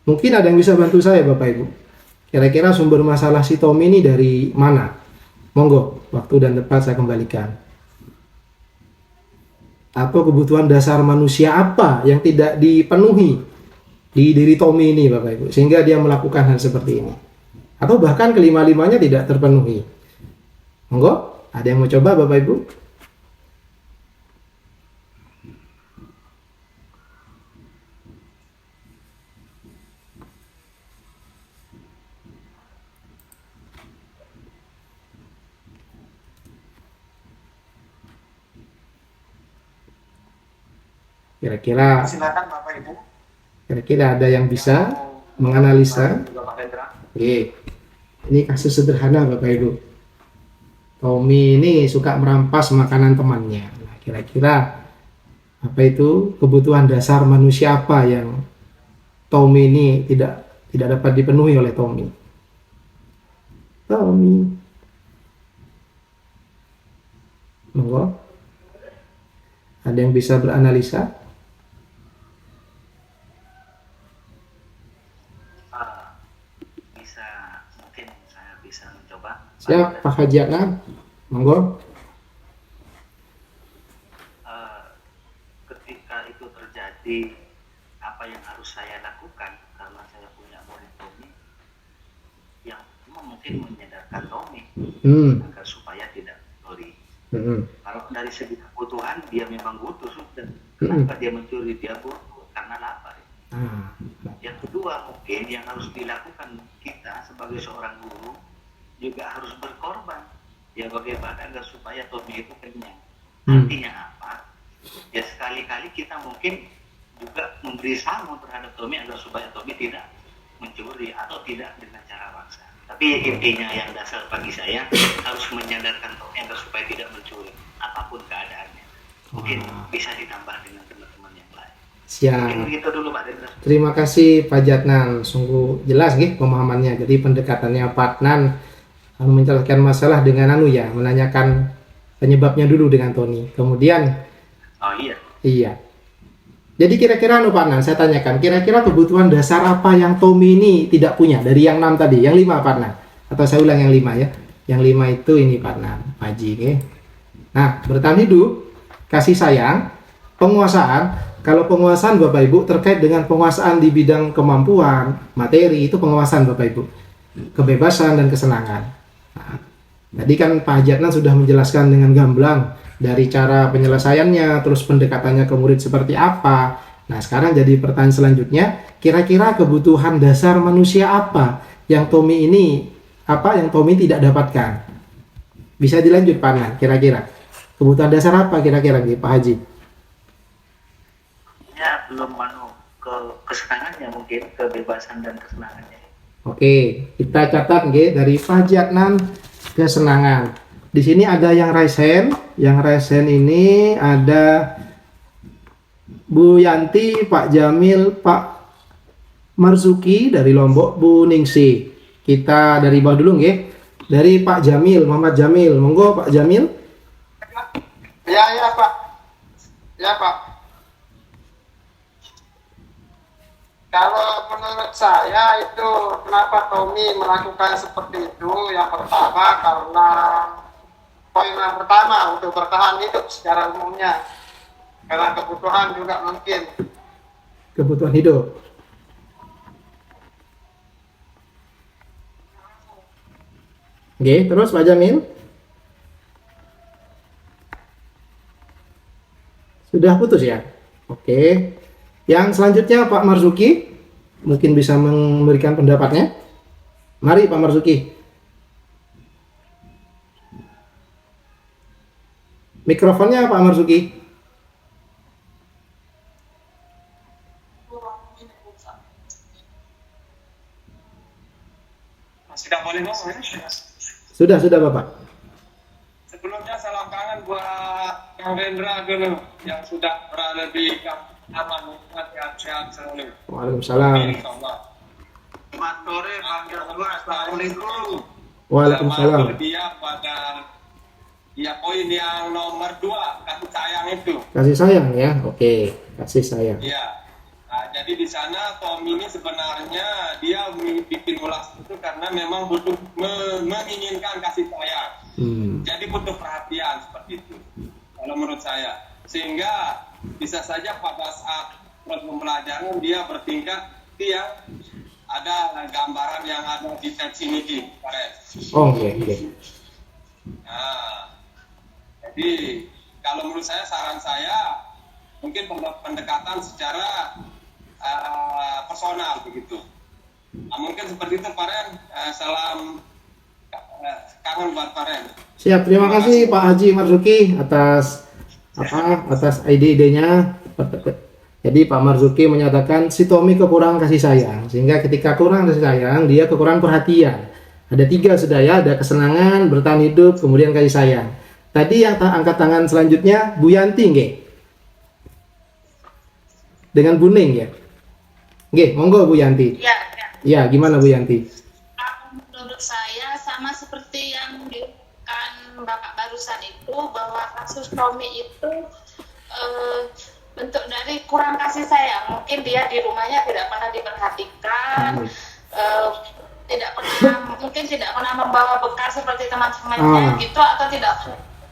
Mungkin ada yang bisa bantu saya Bapak Ibu. Kira-kira sumber masalah si Tommy ini dari mana? Monggo, waktu dan tempat saya kembalikan. Atau kebutuhan dasar manusia apa yang tidak dipenuhi di diri Tommy ini Bapak Ibu, sehingga dia melakukan hal seperti ini? Atau bahkan kelima-limanya tidak terpenuhi. Monggo, ada yang mau coba Bapak Ibu? Kira-kira Silakan Bapak Ibu. kira-kira ada yang bisa menganalisa. Juga Pak Rendra. Oke. Ini kasus sederhana Bapak Ibu. Tommy ini suka merampas makanan temannya. Nah, kira-kira apa itu kebutuhan dasar manusia apa yang Tommy ini tidak dapat dipenuhi oleh Tommy? Monggo. Ada yang bisa beranalisa? Bisa, mungkin saya bisa mencoba. Siap, Pak Haji Adnan. Monggo. Ketika itu terjadi, apa yang harus saya lakukan karena saya punya murid Tommy yang mungkin menyadarkan Tommy agar supaya tidak mencuri. Kalau dari segi kebutuhan dia memang butuh sudah. Kenapa dia mencuri? Dia butuh karena lapar. Yang kedua mungkin yang harus dilakukan kita sebagai seorang guru juga harus berkorban. Ya bagaimana agar supaya Tommy itu kenyang. Artinya apa? Ya sekali-kali kita mungkin juga memberi samu terhadap Tommy agar supaya Tommy tidak mencuri atau tidak dengan cara paksa. Tapi intinya yang dasar bagi saya harus menyadarkan Tommy agar supaya tidak mencuri apapun keadaannya. Mungkin bisa ditambah dengan teman-teman yang lain. Siap. Mungkin begitu dulu Pak Rendra. Terima kasih Pak Jatnan. Sungguh jelas nih pemahamannya. Jadi pendekatannya Pak Adnan menjelaskan masalah dengan menanyakan penyebabnya dulu dengan Tony. Kemudian Oh iya. iya. Jadi kira-kira Pak Adnan, saya tanyakan, kira-kira kebutuhan dasar apa yang Tommy ini tidak punya dari yang 6 tadi, yang 5 Pak Adnan? Atau saya ulang yang 5 ya. Yang 5 itu ini Pak Adnan, Pak Haji, oke. Nah, bertahan hidup, kasih sayang, penguasaan. Kalau penguasaan Bapak Ibu terkait dengan penguasaan di bidang kemampuan, materi, itu penguasaan Bapak Ibu. Kebebasan dan kesenangan. Nah, tadi kan Pak Haji Adnan sudah menjelaskan dengan gamblang dari cara penyelesaiannya, terus pendekatannya ke murid seperti apa. Nah, sekarang jadi pertanyaan selanjutnya, kira-kira kebutuhan dasar manusia apa yang Tommy tidak dapatkan? Bisa dilanjut Pak Adnan, kira-kira. Kebutuhan dasar apa kira-kira Pak Haji? Ya belum ke kesenangannya mungkin, kebebasan dan kesenangannya. Oke, kita catat dari Pak Haji Adnan kesenangan. Di sini ada yang raise hand. Yang raise hand ini ada Bu Yanti, Pak Jamil, Pak Marzuki dari Lombok, Bu Ningsi. Kita dari bawah dulu Dari Pak Jamil, Muhammad Jamil. Monggo Pak Jamil. Ya Pak. Ya Pak. Kalau menurut saya itu kenapa Tommy melakukan seperti itu? Yang pertama karena poin yang pertama untuk bertahan hidup secara umumnya. Karena kebutuhan juga mungkin. Kebutuhan hidup. Oke, terus Pak Jamil. Sudah putus ya? Oke. Yang selanjutnya Pak Marzuki. Mungkin bisa memberikan pendapatnya. Mari Pak Marzuki. Mikrofonnya Pak Marzuki. Sudah boleh ngomong ya? Sudah Bapak. Sebelumnya salam kangen buat Kang Rendra dulu yang sudah berada di aman, sehat-sehat selalu. Waalaikumsalam. Selamat sore, Bang Joshua. Assalamualaikum. Waalaikumsalam. Selamat dia pada poin yang nomor 2, kasih sayang itu. Kasih sayang ya, oke. Kasih sayang. Iya. Nah, jadi di sana Tommy ini sebenarnya dia bikin ulas itu karena memang butuh menginginkan kasih sayang. Jadi butuh perhatian seperti itu. Kalau menurut saya, sehingga bisa saja pada saat pembelajaran dia bertingkah yang ada gambaran yang ada di tab sini, Oh, oke. Nah, jadi kalau menurut saya, saran saya mungkin pendekatan secara personal begitu. Nah, mungkin seperti itu Pak Ren. Salam kangen buat Pak Ren. Siap, terima kasih Pak Haji Marzuki atas ide-idenya, Jadi Pak Marzuki menyatakan si Tommy kekurangan kasih sayang, sehingga ketika kurang kasih sayang, dia kekurangan perhatian. Ada 3 sudah ya, ada kesenangan, bertahan hidup, kemudian kasih sayang. Tadi yang angkat tangan selanjutnya Bu Yanti, nggih. Dengan Buning ya. Nggih, monggo Bu Yanti. Ya, Ya, gimana Bu Yanti? Menurut saya sama seperti yang diungkapkan Bapak barusan itu, bahwa kasus Tommy itu bentuk dari kurang kasih sayang. Mungkin dia di rumahnya tidak pernah diperhatikan, mungkin tidak pernah membawa bekal seperti teman-temannya gitu, atau tidak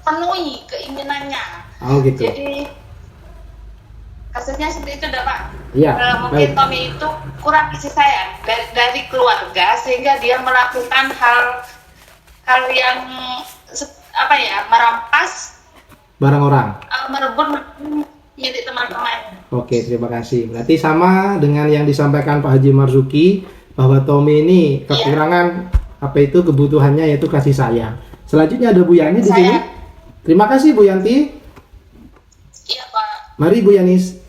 penuhi keinginannya. Oh gitu. Jadi kasusnya seperti itu, Pak. Iya. Mungkin Tommy itu kurang kasih sayang dari keluarga, sehingga dia melakukan hal yang merampas Barang orang. merebut milik teman-teman. Oke, terima kasih. Berarti sama dengan yang disampaikan Pak Haji Marzuki, bahwa Tommy ini kekurangan kebutuhannya yaitu kasih sayang. Selanjutnya ada Bu Yani di sini. Terima kasih Bu Yanti. Iya, Pak. Mari Bu Yanis.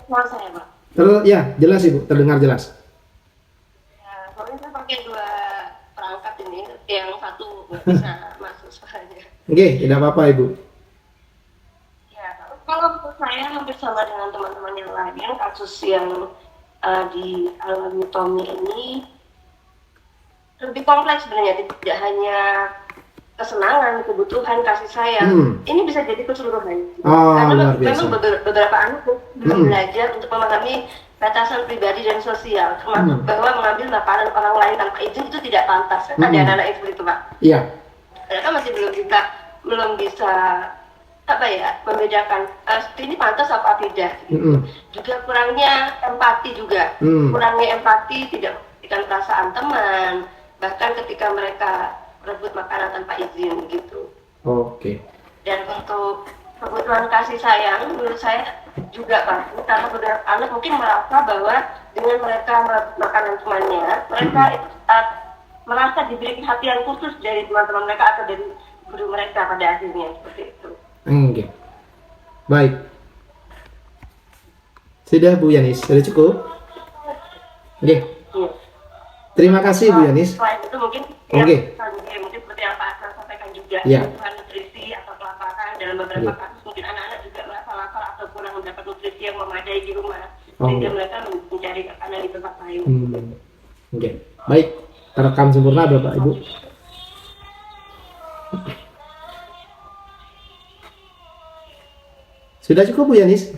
Suara saya, Pak. Ya, jelas Ibu, terdengar jelas. Ya, soalnya saya pakai 2 perangkat ini, yang satu nggak bisa masuk suaranya. Oke, tidak apa-apa Ibu. Ya, kalau menurut saya hampir sama dengan teman-teman yang lain, kasus yang dialami Tommy ini lebih kompleks sebenarnya, tidak hanya kesenangan, kebutuhan, kasih sayang. Ini bisa jadi keseluruhan. Karena memang beberapa anak belum belajar untuk memahami batasan pribadi dan sosial, termasuk bahwa mengambil makanan orang lain tanpa izin itu tidak pantas. Ada anak-anak yang seperti itu, Pak. Iya. Mereka masih belum bisa membedakan ini pantas apa tidak. Juga kurangnya empati juga. Kurangnya empati, tidak memberikan perasaan teman, bahkan ketika mereka rebut makanan tanpa izin gitu. Oke. Dan untuk kebutuhan kasih sayang, menurut saya juga Pak, karena beberapa anak mungkin merasa bahwa dengan mereka merebut makanan temannya, mereka itu merasa diberi perhatian khusus dari teman-teman mereka atau dari guru mereka pada akhirnya, seperti itu. Oke. Baik. Sudah Bu Yanis, sudah cukup? Oke. Terima kasih Bu Yanis. Selain itu mungkin mungkin seperti yang Pak Hasan sampaikan juga, kebutuhan nutrisi atau kelaparan dalam beberapa kasus, mungkin anak-anak juga merasa lapar atau kurang mendapat nutrisi yang memadai di rumah, sehingga mereka mencari makanan di tempat lain. Oke. Baik, terekam sempurna Bapak Ibu. Sudah cukup Bu Yanis?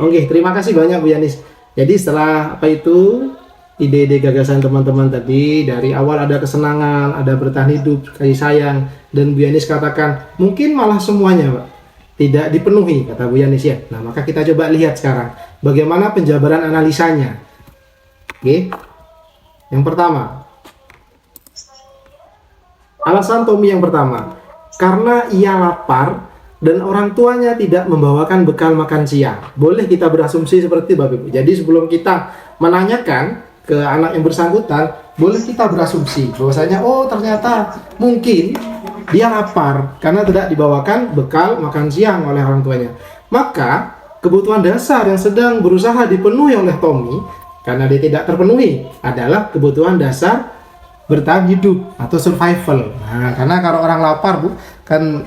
Oke, terima kasih banyak Bu Yanis. Jadi setelah ide-ide gagasan teman-teman tadi, dari awal ada kesenangan, ada bertahan hidup, kasih sayang, dan Bu Yanis katakan mungkin malah semuanya Pak tidak dipenuhi, kata Bu Yanis ya. Nah, maka kita coba lihat sekarang bagaimana penjabaran analisanya. Oke. Yang pertama, alasan Tommy yang pertama, karena ia lapar dan orang tuanya tidak membawakan bekal makan siang. Boleh kita berasumsi seperti itu Bapak Ibu. Jadi sebelum kita menanyakan ke anak yang bersangkutan, boleh kita berasumsi bahwasanya ternyata mungkin dia lapar karena tidak dibawakan bekal makan siang oleh orang tuanya. Maka kebutuhan dasar yang sedang berusaha dipenuhi oleh Tommy karena dia tidak terpenuhi adalah kebutuhan dasar bertahan hidup atau survival. Nah, karena kalau orang lapar Bu, kan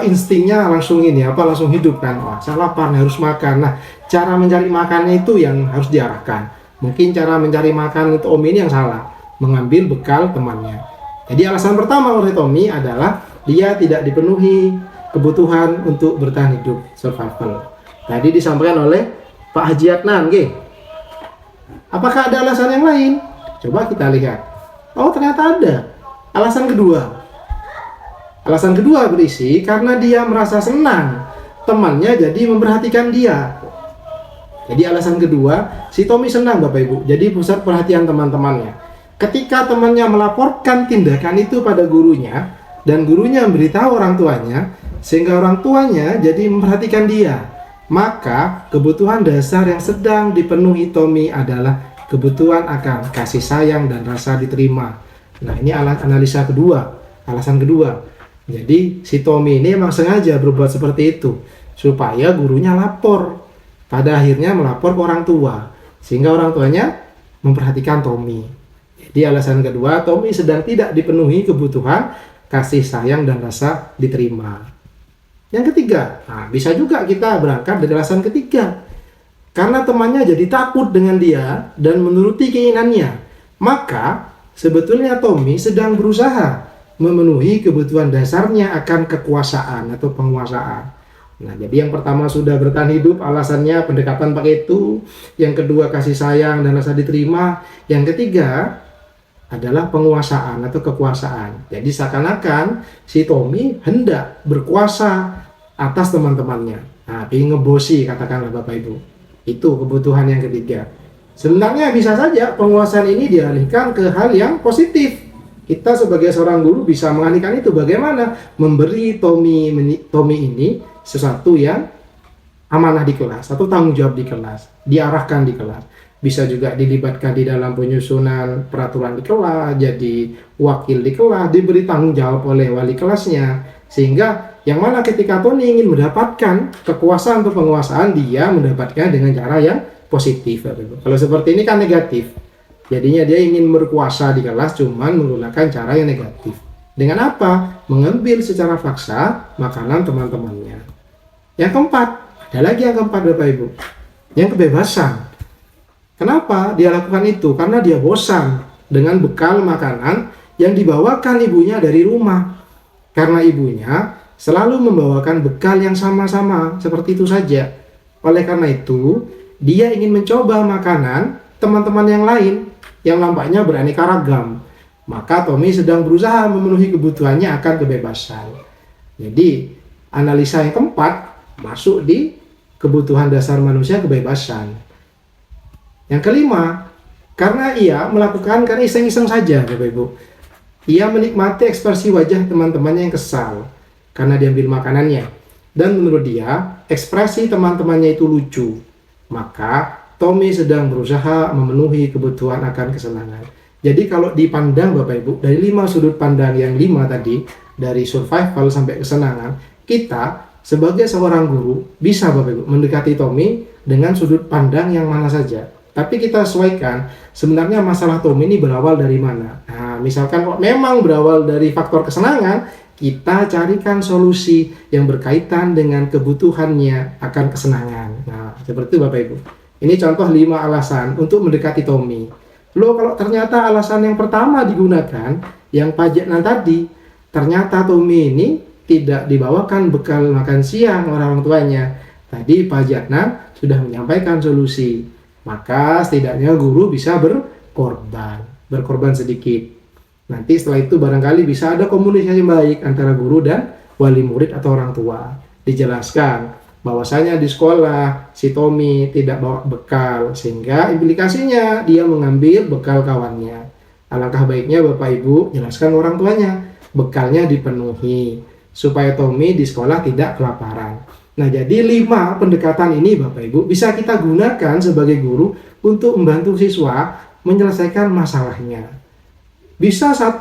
instingnya langsung langsung hidup kan. Wah, saya lapar nih, harus makan. Nah, cara mencari makannya itu yang harus diarahkan. Mungkin cara mencari makan itu Tommy ini yang salah, mengambil bekal temannya. Jadi alasan pertama oleh Tommy adalah dia tidak dipenuhi kebutuhan untuk bertahan hidup, survival. Tadi disampaikan oleh Pak Haji Adnan, apakah ada alasan yang lain? Coba kita lihat. Oh, ternyata ada. Alasan kedua. Alasan kedua berisi karena dia merasa senang temannya jadi memperhatikan dia. Jadi alasan kedua, si Tommy senang Bapak Ibu, jadi pusat perhatian teman-temannya. Ketika temannya melaporkan tindakan itu pada gurunya, dan gurunya memberitahu orang tuanya, sehingga orang tuanya jadi memperhatikan dia, maka kebutuhan dasar yang sedang dipenuhi Tommy adalah kebutuhan akan kasih sayang dan rasa diterima. Nah, ini analisa kedua. alasan kedua. Jadi si Tommy ini emang sengaja berbuat seperti itu supaya gurunya lapor. Pada akhirnya melapor ke orang tua, sehingga orang tuanya memperhatikan Tommy. Jadi alasan kedua, Tommy sedang tidak dipenuhi kebutuhan kasih sayang dan rasa diterima. Yang ketiga, nah bisa juga kita berangkat dari alasan ketiga. Karena temannya jadi takut dengan dia dan menuruti keinginannya, maka sebetulnya Tommy sedang berusaha memenuhi kebutuhan dasarnya akan kekuasaan atau penguasaan. Nah, jadi yang pertama sudah bertahan hidup, alasannya pendekatan pakai itu. Yang kedua kasih sayang dan rasa diterima. Yang ketiga adalah penguasaan atau kekuasaan. Jadi seakan-akan si Tommy hendak berkuasa atas teman-temannya. Nah, ingin ngebosi katakanlah Bapak Ibu. Itu kebutuhan yang ketiga. Sebenarnya bisa saja penguasaan ini dialihkan ke hal yang positif. Kita sebagai seorang guru bisa mengalihkan itu. Bagaimana? Memberi Tommy ini sesuatu yang amanah di kelas atau tanggung jawab di kelas, diarahkan di kelas. Bisa juga dilibatkan di dalam penyusunan peraturan di kelas, jadi wakil di kelas, diberi tanggung jawab oleh wali kelasnya. Sehingga yang mana ketika Tony ingin mendapatkan kekuasaan atau penguasaan, dia mendapatkan dengan cara yang positif. Kalau seperti ini kan negatif. Jadinya dia ingin berkuasa di kelas cuman menggunakan cara yang negatif. Dengan apa? Mengambil secara paksa makanan teman-temannya. Yang keempat, ada lagi yang keempat Bapak Ibu. Yang kebebasan. Kenapa dia lakukan itu? Karena dia bosan dengan bekal makanan yang dibawakan ibunya dari rumah. Karena ibunya selalu membawakan bekal yang sama-sama, seperti itu saja. Oleh karena itu, dia ingin mencoba makanan teman-teman yang lain yang nampaknya beraneka ragam. Maka Tommy sedang berusaha memenuhi kebutuhannya akan kebebasan. Jadi, analisa yang keempat masuk di kebutuhan dasar manusia, kebebasan. Yang kelima, karena ia melakukan karena iseng-iseng saja, Bapak Ibu. Ia menikmati ekspresi wajah teman-temannya yang kesal karena diambil makanannya. Dan menurut dia, ekspresi teman-temannya itu lucu. Maka Tommy sedang berusaha memenuhi kebutuhan akan kesenangan. Jadi kalau dipandang Bapak Ibu, dari 5 sudut pandang yang 5 tadi, dari survival sampai kesenangan, kita sebagai seorang guru bisa Bapak Ibu mendekati Tommy dengan sudut pandang yang mana saja. Tapi kita sesuaikan sebenarnya masalah Tommy ini berawal dari mana. Nah, misalkan kalau memang berawal dari faktor kesenangan, kita carikan solusi yang berkaitan dengan kebutuhannya akan kesenangan. Nah, seperti itu Bapak Ibu. Ini contoh 5 alasan untuk mendekati Tommy. Loh, kalau ternyata alasan yang pertama digunakan, yang pajaknan tadi, ternyata Tommy ini tidak dibawakan bekal makan siang orang tuanya. Tadi pajaknan sudah menyampaikan solusi. Maka setidaknya guru bisa berkorban sedikit. Nanti setelah itu barangkali bisa ada komunikasi baik antara guru dan wali murid atau orang tua. Dijelaskan bahwasanya di sekolah si Tommy tidak bawa bekal, sehingga implikasinya dia mengambil bekal kawannya. Alangkah baiknya Bapak Ibu jelaskan orang tuanya, bekalnya dipenuhi supaya Tommy di sekolah tidak kelaparan. Nah, jadi 5 pendekatan ini Bapak Ibu bisa kita gunakan sebagai guru untuk membantu siswa menyelesaikan masalahnya. Bisa 1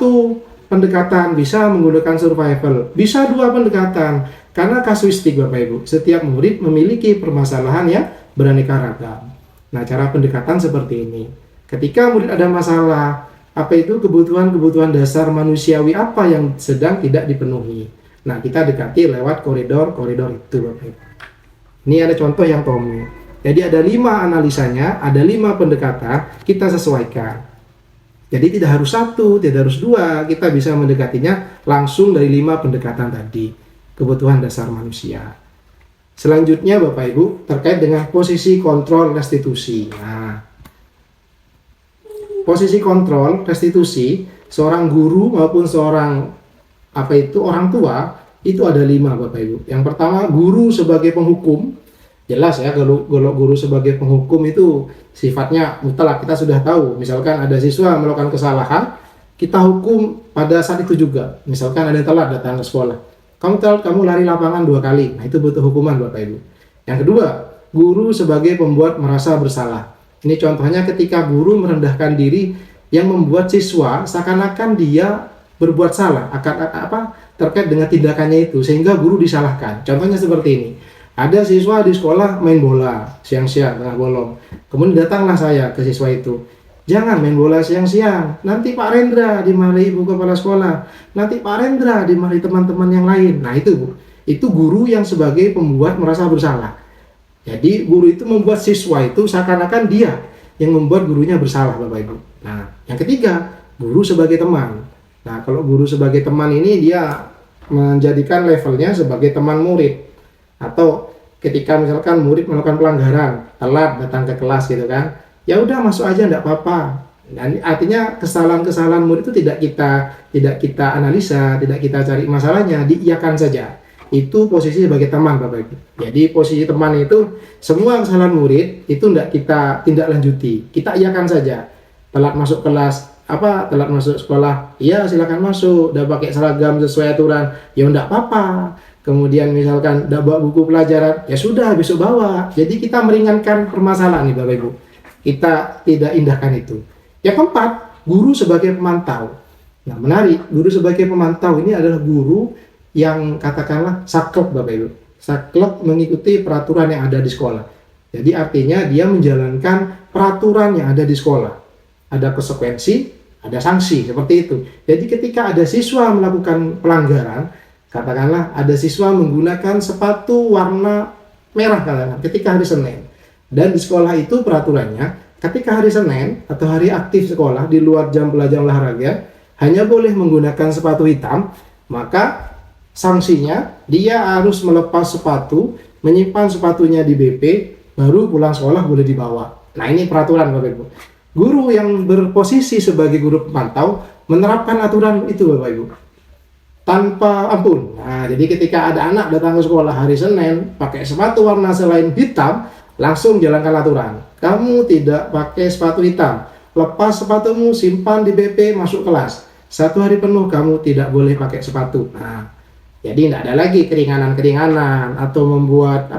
pendekatan, bisa menggunakan survival, bisa 2 pendekatan, karena kasuistik Bapak Ibu. Setiap murid memiliki permasalahan yang beraneka ragam. Nah, cara pendekatan seperti ini. Ketika murid ada masalah, apa itu kebutuhan-kebutuhan dasar manusiawi apa yang sedang tidak dipenuhi. Nah, kita dekati lewat koridor-koridor itu Bapak Ibu. Ini ada contoh yang Tommy. Jadi ada 5 analisanya, ada 5 pendekatan, kita sesuaikan. Jadi tidak harus 1, tidak harus 2, kita bisa mendekatinya langsung dari 5 pendekatan tadi. Kebutuhan dasar manusia. Selanjutnya Bapak Ibu terkait dengan posisi kontrol restitusi. Nah, posisi kontrol restitusi seorang guru maupun seorang orang tua itu ada 5 Bapak Ibu. Yang pertama, guru sebagai penghukum. Jelas ya, kalau guru sebagai penghukum itu sifatnya mutlak, kita sudah tahu. Misalkan ada siswa melakukan kesalahan, kita hukum pada saat itu juga. Misalkan ada yang telat datang ke sekolah, kamu lari lapangan 2 kali. Nah, itu butuh hukuman Bapak Ibu. Yang kedua, guru sebagai pembuat merasa bersalah. Ini contohnya ketika guru merendahkan diri yang membuat siswa seakan-akan dia berbuat salah terkait dengan tindakannya itu sehingga guru disalahkan. Contohnya seperti ini. Ada siswa di sekolah main bola siang-siang tengah bolong. Kemudian datanglah saya ke siswa itu. Jangan main bola siang-siang. Nanti Pak Rendra dimarahi ibu kepala sekolah. Nanti Pak Rendra dimarahi teman-teman yang lain. Nah itu Bu. Itu guru yang sebagai pembuat merasa bersalah. Jadi guru itu membuat siswa itu seakan-akan dia yang membuat gurunya bersalah, Bapak Ibu. Nah, yang ketiga, guru sebagai teman. Nah, kalau guru sebagai teman ini dia menjadikan levelnya sebagai teman murid. Atau ketika misalkan murid melakukan pelanggaran, telat datang ke kelas gitu kan, ya udah masuk aja enggak apa-apa. Dan artinya kesalahan-kesalahan murid itu tidak kita analisa, tidak kita cari masalahnya, diiyakan saja. Itu posisi sebagai teman, Bapak Ibu. Jadi posisi teman itu semua kesalahan murid itu tidak kita tindak lanjuti, kita iyakan saja. Telat masuk kelas, telat masuk sekolah, iya silakan masuk. Udah pakai seragam sesuai aturan, ya enggak apa-apa. Kemudian misalkan udah bawa buku pelajaran, ya sudah besok bawa. Jadi kita meringankan permasalahan nih Bapak Ibu. Kita tidak indahkan itu. Yang keempat, guru sebagai pemantau. Nah menarik, guru sebagai pemantau ini adalah guru yang katakanlah saklek Bapak Ibu. Saklek mengikuti peraturan yang ada di sekolah. Jadi artinya dia menjalankan peraturan yang ada di sekolah. Ada konsekuensi, ada sanksi, seperti itu. Jadi ketika ada siswa melakukan pelanggaran, katakanlah ada siswa menggunakan sepatu warna merah katakanlah ketika hari Senin. Dan di sekolah itu peraturannya, ketika hari Senin atau hari aktif sekolah di luar jam pelajaran olahraga, hanya boleh menggunakan sepatu hitam, maka sanksinya dia harus melepas sepatu, menyimpan sepatunya di BP, baru pulang sekolah boleh dibawa. Nah ini peraturan Bapak Ibu. Guru yang berposisi sebagai guru pemantau menerapkan aturan itu Bapak Ibu tanpa ampun. Nah jadi ketika ada anak datang ke sekolah hari Senin pakai sepatu warna selain hitam, langsung jalankan aturan. Kamu tidak pakai sepatu hitam, lepas sepatumu, simpan di BP, masuk kelas. 1 hari penuh kamu tidak boleh pakai sepatu. Nah jadi tidak ada lagi keringanan-keringanan atau membuat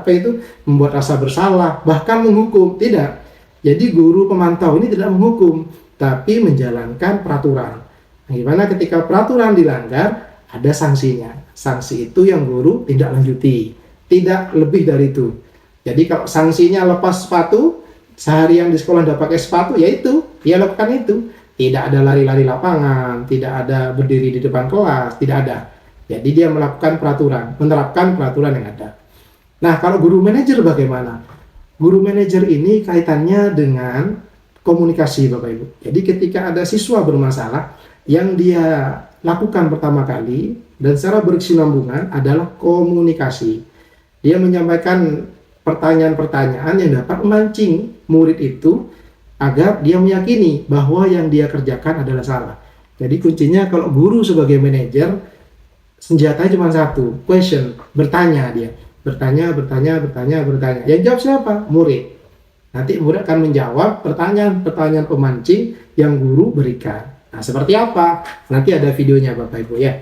membuat rasa bersalah, bahkan menghukum. Tidak. Jadi guru pemantau ini tidak menghukum, tapi menjalankan peraturan. Nah, gimana ketika peraturan dilanggar, ada sanksinya. Sanksi itu yang guru tidak lanjuti, tidak lebih dari itu. Jadi kalau sanksinya lepas sepatu, seharian di sekolah tidak pakai sepatu, ya itu, dia lakukan itu. Tidak ada lari-lari lapangan, tidak ada berdiri di depan kelas, tidak ada. Jadi dia melakukan peraturan, menerapkan peraturan yang ada. Nah, kalau guru manajer bagaimana? Guru manajer ini kaitannya dengan komunikasi Bapak Ibu. Jadi ketika ada siswa bermasalah, yang dia lakukan pertama kali dan secara berkesinambungan adalah komunikasi. Dia menyampaikan pertanyaan-pertanyaan yang dapat memancing murid itu agar dia meyakini bahwa yang dia kerjakan adalah salah. Jadi kuncinya kalau guru sebagai manajer, senjatanya cuma satu, question, bertanya dia. Bertanya. Yang jawab siapa? Murid. Nanti murid akan menjawab pertanyaan-pertanyaan pemancing yang guru berikan. Nah, seperti apa? Nanti ada videonya Bapak Ibu ya.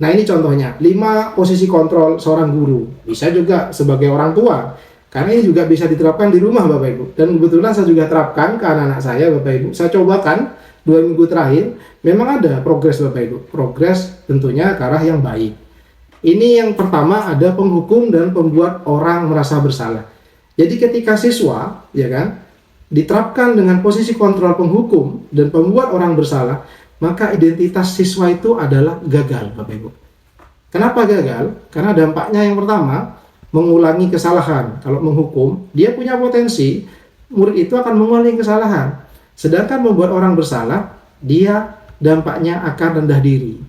Nah, ini contohnya, 5 posisi kontrol seorang guru. Bisa juga sebagai orang tua. Karena ini juga bisa diterapkan di rumah Bapak Ibu. Dan kebetulan saya juga terapkan ke anak-anak saya Bapak Ibu. Saya cobakan 2 minggu terakhir, memang ada progres Bapak Ibu. Progres tentunya ke arah yang baik. Ini yang pertama ada penghukum dan pembuat orang merasa bersalah. Jadi ketika siswa, ya kan, diterapkan dengan posisi kontrol penghukum dan pembuat orang bersalah, maka identitas siswa itu adalah gagal, Bapak Ibu. Kenapa gagal? Karena dampaknya yang pertama, mengulangi kesalahan. Kalau menghukum, dia punya potensi, murid itu akan mengulangi kesalahan. Sedangkan membuat orang bersalah, dia dampaknya akan rendah diri.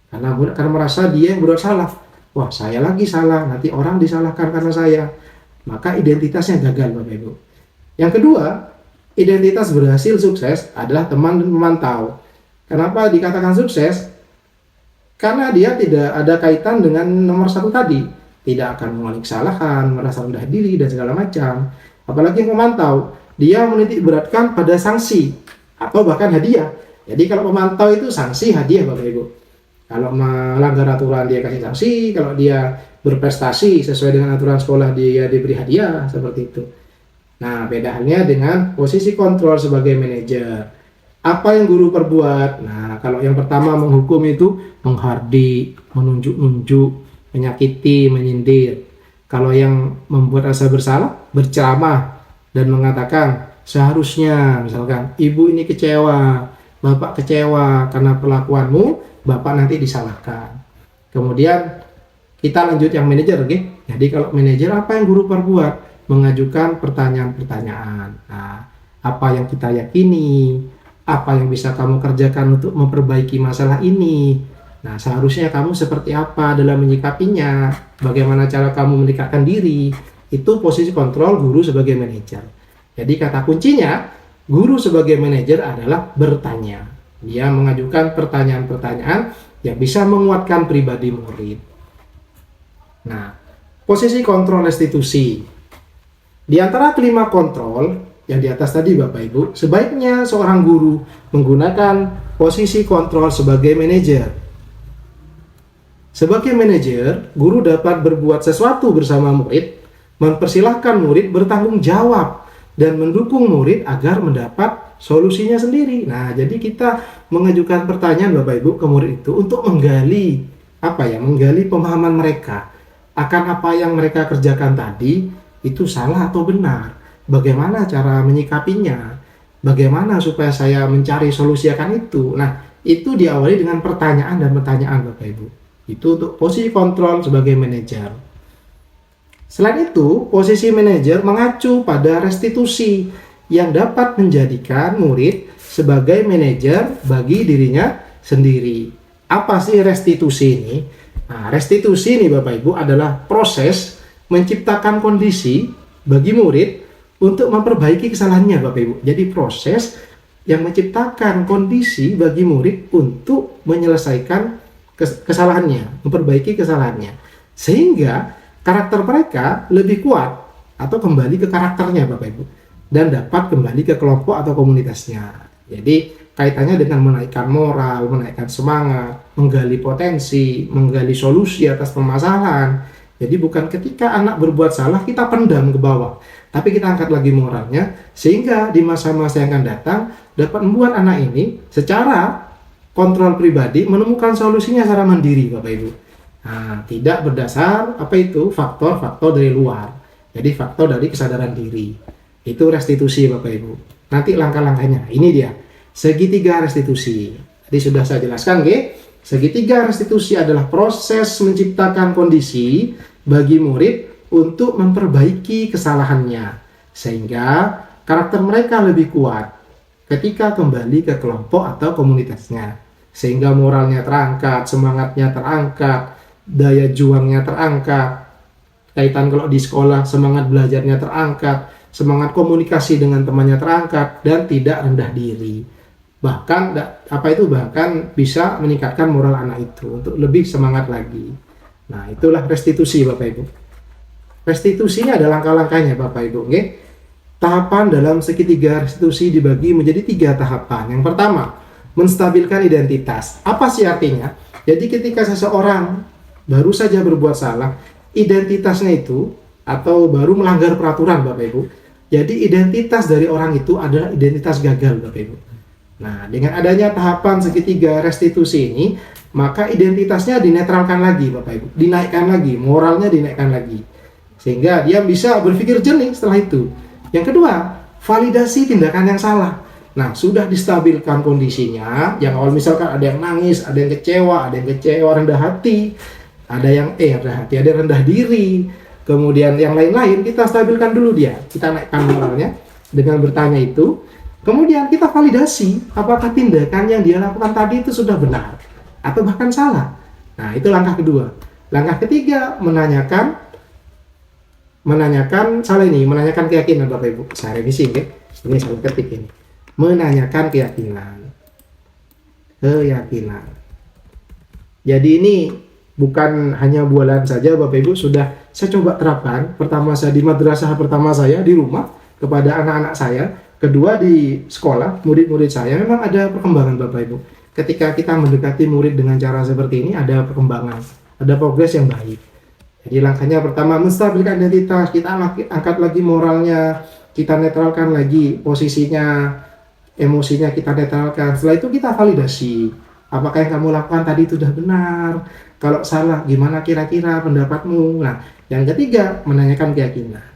Karena murid akan merasa dia yang berbuat salah. Wah, saya lagi salah, nanti orang disalahkan karena saya. Maka identitasnya gagal, Bapak Ibu. Yang kedua, identitas berhasil sukses adalah teman dan pemantau. Kenapa dikatakan sukses? Karena dia tidak ada kaitan dengan nomor 1 tadi. Tidak akan mengulangi kesalahan, merasa rendah diri, dan segala macam. Apalagi pemantau, dia menitik beratkan pada sanksi atau bahkan hadiah. Jadi kalau pemantau itu sanksi, hadiah Bapak Ibu. Kalau melanggar aturan dia kasih sanksi, kalau dia berprestasi sesuai dengan aturan sekolah dia diberi hadiah, seperti itu. Nah, beda halnya dengan posisi kontrol sebagai manajer. Apa yang guru perbuat? Nah, kalau yang pertama menghukum itu menghardik, menunjuk-nunjuk, menyakiti, menyindir. Kalau yang membuat rasa bersalah, berceramah dan mengatakan seharusnya misalkan ibu ini kecewa, bapak kecewa karena perlakuanmu, bapak nanti disalahkan. Kemudian kita lanjut yang manajer, oke? Jadi kalau manajer apa yang guru perbuat? Mengajukan pertanyaan-pertanyaan. Nah, apa yang kita yakini? Apa yang bisa kamu kerjakan untuk memperbaiki masalah ini? Nah, seharusnya kamu seperti apa dalam menyikapinya? Bagaimana cara kamu mendekatkan diri? Itu posisi kontrol guru sebagai manajer. Jadi kata kuncinya, guru sebagai manajer adalah bertanya. Dia mengajukan pertanyaan-pertanyaan yang bisa menguatkan pribadi murid. Nah, posisi kontrol restitusi. Di antara kelima kontrol yang di atas tadi Bapak Ibu, sebaiknya seorang guru menggunakan posisi kontrol sebagai manajer. Sebagai manajer, guru dapat berbuat sesuatu bersama murid, mempersilahkan murid bertanggung jawab, dan mendukung murid agar mendapat solusinya sendiri. Nah, jadi kita mengajukan pertanyaan Bapak Ibu ke murid itu untuk menggali menggali pemahaman mereka akan apa yang mereka kerjakan tadi itu salah atau benar. Bagaimana cara menyikapinya? Bagaimana supaya saya mencari solusi akan itu? Nah, itu diawali dengan pertanyaan dan pertanyaan Bapak Ibu. Itu untuk posisi kontrol sebagai manajer. Selain itu, posisi manajer mengacu pada restitusi yang dapat menjadikan murid sebagai manajer bagi dirinya sendiri. Apa sih restitusi ini? Nah, restitusi ini Bapak Ibu adalah proses menciptakan kondisi bagi murid untuk memperbaiki kesalahannya Bapak Ibu. Jadi proses yang menciptakan kondisi bagi murid untuk menyelesaikan kesalahannya, memperbaiki kesalahannya. Sehingga karakter mereka lebih kuat atau kembali ke karakternya Bapak Ibu. Dan dapat kembali ke kelompok atau komunitasnya. Jadi kaitannya dengan menaikkan moral, menaikkan semangat, menggali potensi, menggali solusi atas permasalahan. Jadi bukan ketika anak berbuat salah kita pendam ke bawah, tapi kita angkat lagi moralnya sehingga di masa-masa yang akan datang dapat membuat anak ini secara kontrol pribadi menemukan solusinya secara mandiri Bapak Ibu. Nah, tidak berdasar faktor-faktor dari luar. Jadi faktor dari kesadaran diri. Itu restitusi Bapak Ibu. Nanti langkah-langkahnya. Ini dia. Segitiga restitusi. Tadi sudah saya jelaskan, segitiga restitusi adalah proses menciptakan kondisi bagi murid untuk memperbaiki kesalahannya sehingga karakter mereka lebih kuat ketika kembali ke kelompok atau komunitasnya, sehingga moralnya terangkat, semangatnya terangkat, daya juangnya terangkat. Kaitan kalau di sekolah semangat belajarnya terangkat, semangat komunikasi dengan temannya terangkat, dan tidak rendah diri. Bahkan bisa meningkatkan moral anak itu untuk lebih semangat lagi. Nah, itulah restitusi Bapak Ibu. Restitusinya ada langkah-langkahnya Bapak Ibu. Tahapan dalam segitiga restitusi dibagi menjadi 3 tahapan. Yang pertama, menstabilkan identitas. Apa sih artinya? Jadi ketika seseorang baru saja berbuat salah, identitasnya itu atau baru melanggar peraturan Bapak Ibu. Jadi identitas dari orang itu adalah identitas gagal Bapak Ibu. Nah, dengan adanya tahapan segitiga restitusi ini, maka identitasnya dinetralkan lagi Bapak Ibu, dinaikkan lagi, moralnya dinaikkan lagi. Sehingga dia bisa berpikir jernih setelah itu. Yang kedua, validasi tindakan yang salah. Nah, sudah distabilkan kondisinya, yang awal misalkan ada yang nangis, ada yang kecewa, rendah hati, ada yang rendah diri, kemudian yang lain-lain, kita stabilkan dulu dia. Kita naikkan moralnya dengan bertanya itu. Kemudian kita validasi apakah tindakan yang dia lakukan tadi itu sudah benar atau bahkan salah. Nah, itu langkah kedua. Langkah ketiga, menanyakan keyakinan Bapak Ibu. Saya revisi ini saya ketik ini. Menanyakan keyakinan. Jadi ini bukan hanya bualan saja Bapak Ibu, sudah saya coba terapkan. Pertama saya di madrasah pertama saya di rumah kepada anak-anak saya. Kedua di sekolah, murid-murid saya memang ada perkembangan Bapak Ibu. Ketika kita mendekati murid dengan cara seperti ini ada perkembangan, ada progres yang baik. Jadi langkahnya pertama menstabilkan identitas, kita angkat lagi moralnya, kita netralkan lagi posisinya, emosinya kita netralkan. Setelah itu kita validasi. Apakah yang kamu lakukan tadi itu sudah benar? Kalau salah, gimana kira-kira pendapatmu? Nah, yang ketiga, menanyakan keyakinan.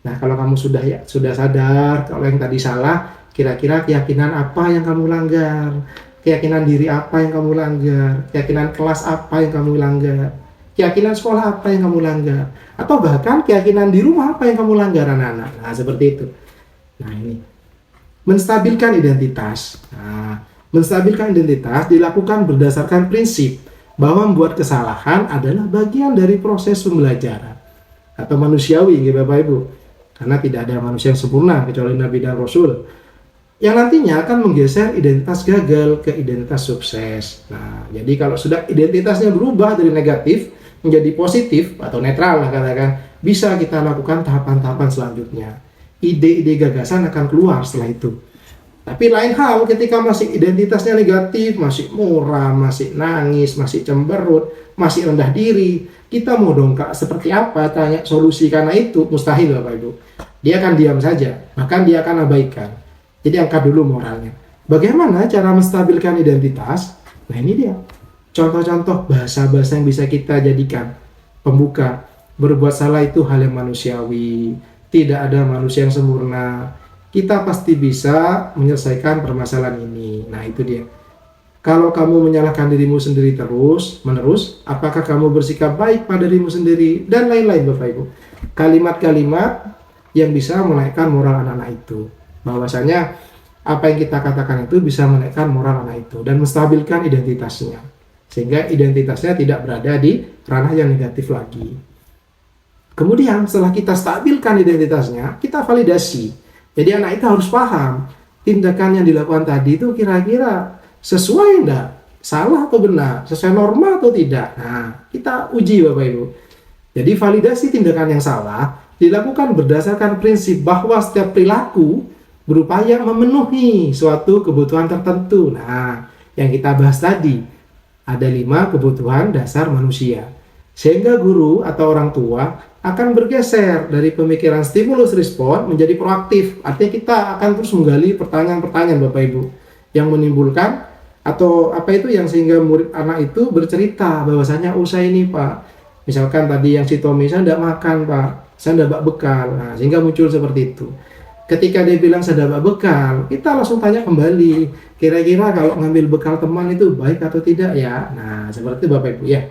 Nah, kalau kamu sudah sadar kalau yang tadi salah, kira-kira keyakinan apa yang kamu langgar? Keyakinan diri apa yang kamu langgar? Keyakinan kelas apa yang kamu langgar? Keyakinan sekolah apa yang kamu langgar? Atau bahkan keyakinan di rumah apa yang kamu langgar, anak-anak? Nah, seperti itu. Nah, ini. Menstabilkan identitas. Nah, menstabilkan identitas dilakukan berdasarkan prinsip bahwa membuat kesalahan adalah bagian dari proses pembelajaran atau manusiawi, gitu Bapak Ibu. Karena tidak ada manusia yang sempurna kecuali Nabi dan Rasul. Yang nantinya akan menggeser identitas gagal ke identitas sukses. Nah, jadi kalau sudah identitasnya berubah dari negatif menjadi positif atau netral lah katakan, bisa kita lakukan tahapan-tahapan selanjutnya. Ide-ide gagasan akan keluar setelah itu. Tapi lain hal ketika masih identitasnya negatif, masih murah, masih nangis, masih cemberut, masih rendah diri, kita mau dongkak seperti apa tanya solusi karena itu mustahil Bapak Ibu. Dia akan diam saja, bahkan dia akan abaikan. Jadi angkat dulu moralnya. Bagaimana cara menstabilkan identitas? Nah, ini dia. Contoh-contoh bahasa-bahasa yang bisa kita jadikan pembuka. Berbuat salah itu hal yang manusiawi. Tidak ada manusia yang sempurna. Kita pasti bisa menyelesaikan permasalahan ini. Nah, itu dia. Kalau kamu menyalahkan dirimu sendiri terus-menerus, apakah kamu bersikap baik pada dirimu sendiri? Dan lain-lain Bapak Ibu. Kalimat-kalimat yang bisa menaikkan moral anak-anak itu. Bahwasanya apa yang kita katakan itu bisa menaikkan moral anak itu dan menstabilkan identitasnya. Sehingga identitasnya tidak berada di ranah yang negatif lagi. Kemudian setelah kita stabilkan identitasnya, kita validasi. Jadi anak itu harus paham tindakan yang dilakukan tadi itu kira-kira sesuai enggak? Salah atau benar? Sesuai norma atau tidak? Nah, kita uji Bapak Ibu. Jadi validasi tindakan yang salah dilakukan berdasarkan prinsip bahwa setiap perilaku berupaya memenuhi suatu kebutuhan tertentu. Nah, yang kita bahas tadi, ada 5 kebutuhan dasar manusia. Sehingga guru atau orang tua akan bergeser dari pemikiran stimulus respon menjadi proaktif. Artinya kita akan terus menggali pertanyaan-pertanyaan Bapak Ibu yang menimbulkan atau apa itu yang sehingga murid anak itu bercerita bahwasanya saya ini Pak, misalkan tadi yang si Tommy, saya tidak makan Pak, saya tidak bawa bekal. Nah, sehingga muncul seperti itu. Ketika dia bilang saya tidak bawa bekal, kita langsung tanya kembali, kira-kira kalau ngambil bekal teman itu baik atau tidak ya? Nah, seperti itu Bapak Ibu ya.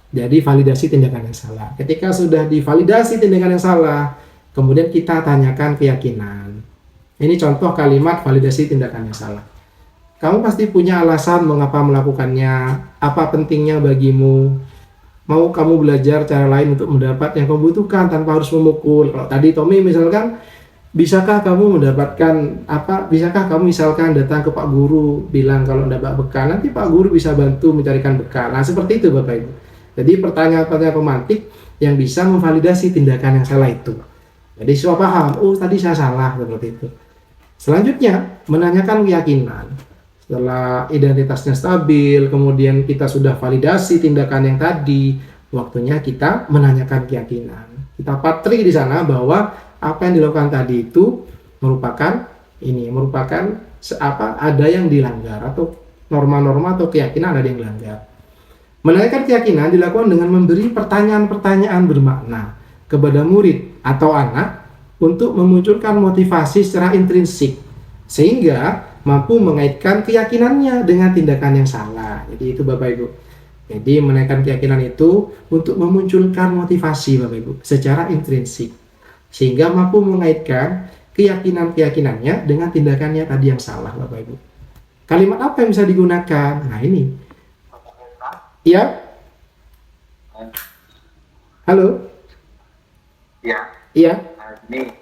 Jadi validasi tindakan yang salah. Ketika sudah divalidasi tindakan yang salah, kemudian kita tanyakan keyakinan. Ini contoh kalimat validasi tindakan yang salah. Kamu pasti punya alasan mengapa melakukannya, apa pentingnya bagimu, mau kamu belajar cara lain untuk mendapat yang kamu butuhkan tanpa harus memukul. Kalau tadi Tommy misalkan, bisakah kamu mendapatkan apa? Bisakah kamu misalkan datang ke Pak Guru bilang kalau tidak bawa bekal, nanti Pak Guru bisa bantu mencarikan bekal. Nah, seperti itu Bapak Ibu. Jadi pertanyaan-pertanyaan pemantik yang bisa memvalidasi tindakan yang salah itu. Jadi siswa paham, oh tadi saya salah, seperti itu. Selanjutnya, menanyakan keyakinan. Setelah identitasnya stabil, kemudian kita sudah validasi tindakan yang tadi, waktunya kita menanyakan keyakinan. Kita patri di sana bahwa apa yang dilakukan tadi itu merupakan ada yang dilanggar atau norma-norma atau keyakinan ada yang dilanggar. Menanyakan keyakinan dilakukan dengan memberi pertanyaan-pertanyaan bermakna kepada murid atau anak untuk memunculkan motivasi secara intrinsik sehingga mampu mengaitkan keyakinannya dengan tindakan yang salah. Jadi itu Bapak Ibu. Jadi menaikkan keyakinan itu untuk memunculkan motivasi Bapak Ibu secara intrinsik sehingga mampu mengaitkan keyakinan-keyakinannya dengan tindakannya tadi yang salah Bapak Ibu. Kalimat apa yang bisa digunakan? Nah ini. Iya. Halo. Ya. Iya. Ini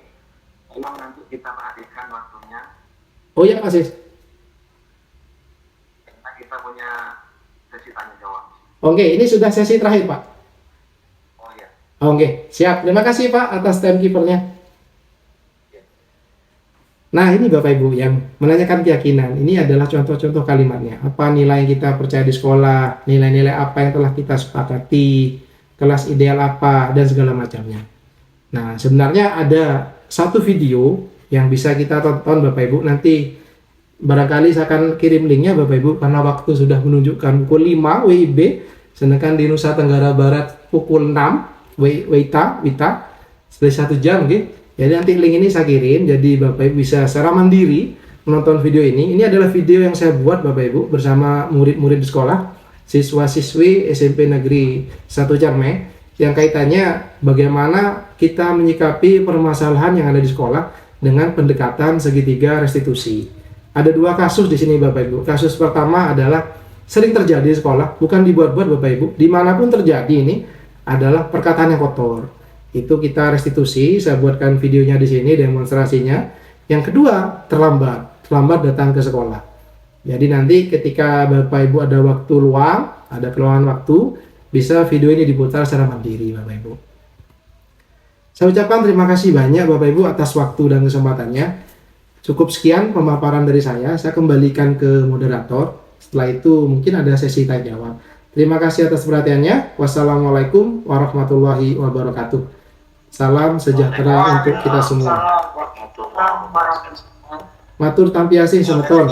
memang nanti kita perhatikan waktunya. Oh ya Pak Sis. Karena kita punya sesi tanya jawab. Oke, ini sudah sesi terakhir Pak. Oh ya. Oke, siap. Terima kasih Pak atas timekeepernya. Nah ini Bapak Ibu yang menanyakan keyakinan. Ini adalah contoh-contoh kalimatnya. Apa nilai yang kita percaya di sekolah, nilai-nilai apa yang telah kita sepakati, kelas ideal apa, dan segala macamnya. Nah sebenarnya ada satu video yang bisa kita tonton Bapak Ibu. Nanti barangkali saya akan kirim linknya Bapak Ibu, karena waktu sudah menunjukkan pukul 5 WIB, sedangkan di Nusa Tenggara Barat pukul 6 WITA, setelah 1 jam gitu. Jadi nanti link ini saya kirim, jadi Bapak Ibu bisa secara mandiri menonton video ini. Ini adalah video yang saya buat Bapak Ibu bersama murid-murid di sekolah, siswa-siswi SMP Negeri 1 Carme, yang kaitannya bagaimana kita menyikapi permasalahan yang ada di sekolah dengan pendekatan segitiga restitusi. Ada 2 kasus di sini Bapak Ibu. Kasus pertama adalah sering terjadi di sekolah, bukan dibuat-buat Bapak Ibu, dimanapun terjadi ini adalah perkataan yang kotor. Itu kita restitusi, saya buatkan videonya di sini, demonstrasinya. Yang kedua, terlambat datang ke sekolah. Jadi nanti ketika Bapak Ibu ada waktu luang, ada keluangan waktu, bisa video ini diputar secara mandiri Bapak Ibu. Saya ucapkan terima kasih banyak Bapak Ibu atas waktu dan kesempatannya. Cukup sekian pemaparan dari saya kembalikan ke moderator. Setelah itu mungkin ada sesi tanya jawab. Terima kasih atas perhatiannya. Wassalamualaikum warahmatullahi wabarakatuh. Salam sejahtera untuk kita semua. Matur tampiasih semeton.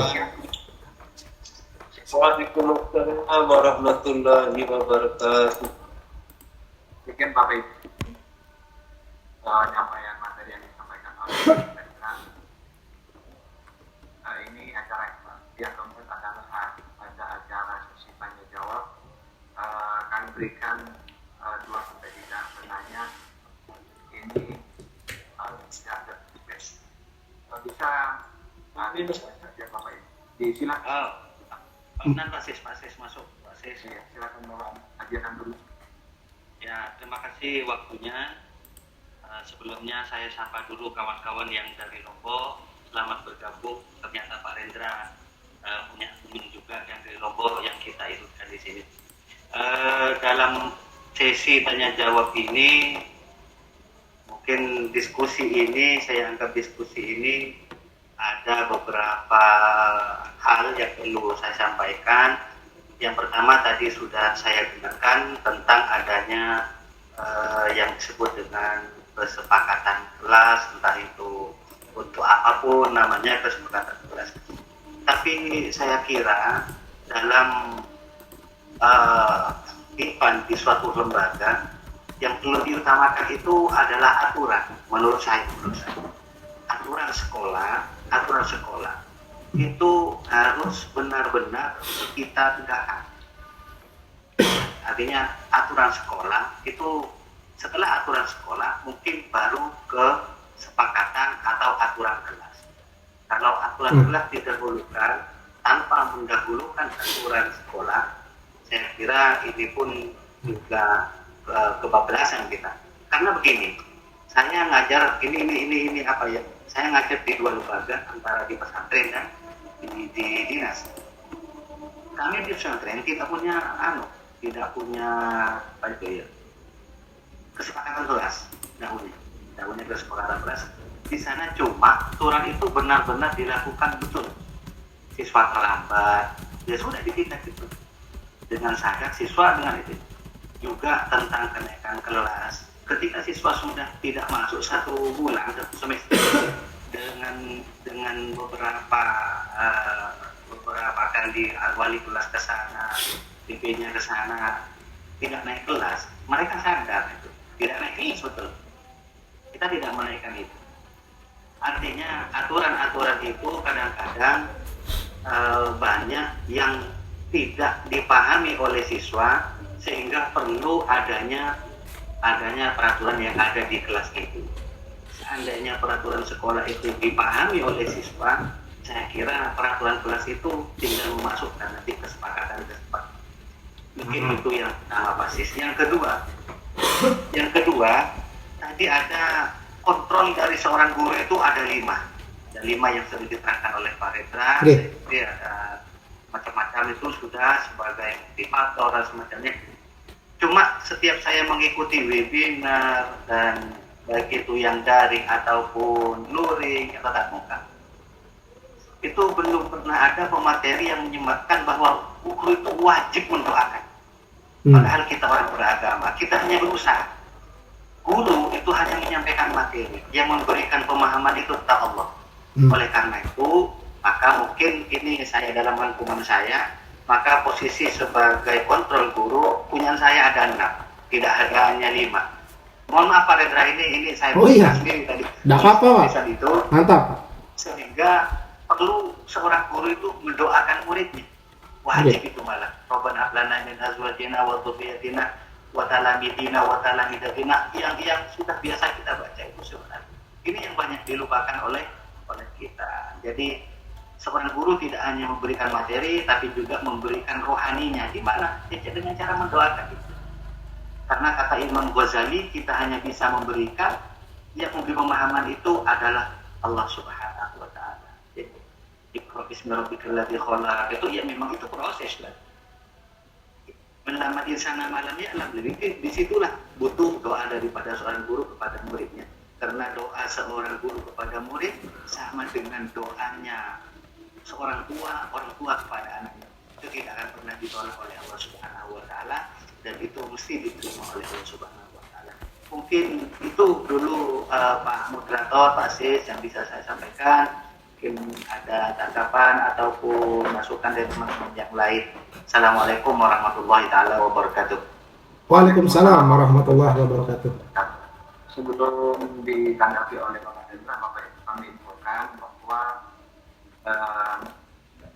Waalaikumsalam warahmatullahi wabarakatuh. Mungkin Bapak Ibu penyampaian materi yang disampaikan oleh mereka. Ini acara yang kemudian adalah pada acara sesi tanya jawab. Kami berikan 2 sampai 3 penanya. Ini tidak ada best. Bisa ya Bapak Ibu. Disilakan. Pak Sis masuk. Pak Sis ya, silakan bawa ajaran dulu. Ya, terima kasih waktunya. Sebelumnya saya sapa dulu kawan-kawan yang dari Lombok. Selamat bergabung. Ternyata Pak Rendra punya teman juga yang dari Lombok yang kita ikutkan di sini. Dalam sesi tanya jawab ini, mungkin saya anggap diskusi ini ada beberapa hal yang perlu saya sampaikan. Yang pertama tadi sudah saya dengarkan tentang adanya yang disebut dengan kesepakatan kelas, entah itu untuk apapun namanya kesepakatan kelas. Tapi saya kira dalam di suatu lembaga yang perlu diutamakan itu adalah aturan. Menurut saya aturan sekolah itu harus benar-benar kita tegakkan. Artinya aturan sekolah itu, setelah aturan sekolah mungkin baru ke kesepakatan atau aturan kelas. Kalau aturan kelas didahulukan tanpa mendahulukan aturan sekolah, saya kira ini pun juga kebablasan kita. Karena begini, saya ngajar ini apa ya? Saya ngajar di 2 lembaga, antara di pesantren dan di dinas. Kami di pesantren tidak punya apa itu ya? Kesepakatan kelas, tidak punya kesepakatan kelas. Di sana cuma aturan itu benar-benar dilakukan betul. Siswa terlambat, ya sudah ditindak itu dengan sadar siswa dengan itu. Juga tentang kenaikan kelas, ketika siswa sudah tidak masuk 1 bulan 1 semester dengan beberapa kali wali kelas ke sana, PP-nya ke sana, tidak naik kelas, mereka sadar itu tidak naik kelas betul. Kita tidak menaikkan itu. Artinya aturan-aturan itu kadang-kadang banyak yang tidak dipahami oleh siswa, sehingga perlu adanya peraturan yang ada di kelas itu. Seandainya peraturan sekolah itu dipahami oleh siswa, saya kira peraturan kelas itu tinggal memasukkan nanti kesepakatan. Mungkin itu yang pertama basis. Yang kedua, tadi ada kontrol dari seorang guru itu ada 5. Ada 5 yang sudah diterangkan oleh Pak Rendra. Jadi ada macam-macam itu sudah sebagai motivator dan semacamnya. Cuma setiap saya mengikuti webinar dan baik itu yang daring ataupun luring atau tatap muka, itu belum pernah ada pemateri yang menyematkan bahwa guru itu wajib mendoakan. Padahal kita orang beragama, kita hanya berusaha. guru itu hanya menyampaikan materi, yang memberikan pemahaman itu tak Allah. Oleh karena itu, maka mungkin ini saya dalam rangkuman saya, maka posisi sebagai kontrol guru, punya saya ada 6, tidak hanya 5. Mohon maaf Pak Rendra, ini saya sendiri tadi. Nggak apa-apa Pak, itu, mantap Pak. Sehingga perlu seorang guru itu mendoakan muridnya, wajib itu malah. Rabbana hab lana min azwajina wa dhurriyyatina wa talamidina wa talamidatina, yang sudah biasa kita baca itu sebenarnya. Ini yang banyak dilupakan oleh kita. Jadi seorang guru tidak hanya memberikan materi, tapi juga memberikan rohaninya. Di mana? Ya, dengan cara mendoakan itu. Karena kata Imam Ghazali, kita hanya bisa memberikan, yang memberi pemahaman itu adalah Allah Subhanahu wa Ta'ala. Jadi, Iqra bismi rabbikal ladzi khalaq itu ya memang itu proses lah. Melamar insana malam ya'lam, jadi disitulah butuh doa daripada seorang guru kepada muridnya. Karena doa seorang guru kepada murid sama dengan doanya seorang tua, orang tua kepada anaknya. Itu tidak akan pernah ditolak oleh Allah Subhanahu wa Ta'ala, dan itu mesti diterima oleh Allah Subhanahu wa Ta'ala. Mungkin itu dulu Pak Moderator, Pak Sis yang bisa saya sampaikan. Mungkin ada tanggapan ataupun masukan dari teman-teman yang lain. Assalamualaikum warahmatullahi ta'ala wabarakatuh. Waalaikumsalam warahmatullahi wabarakatuh. Sebelum ditanggapi oleh Bapak Hendra, Bapak kami infokan bahwa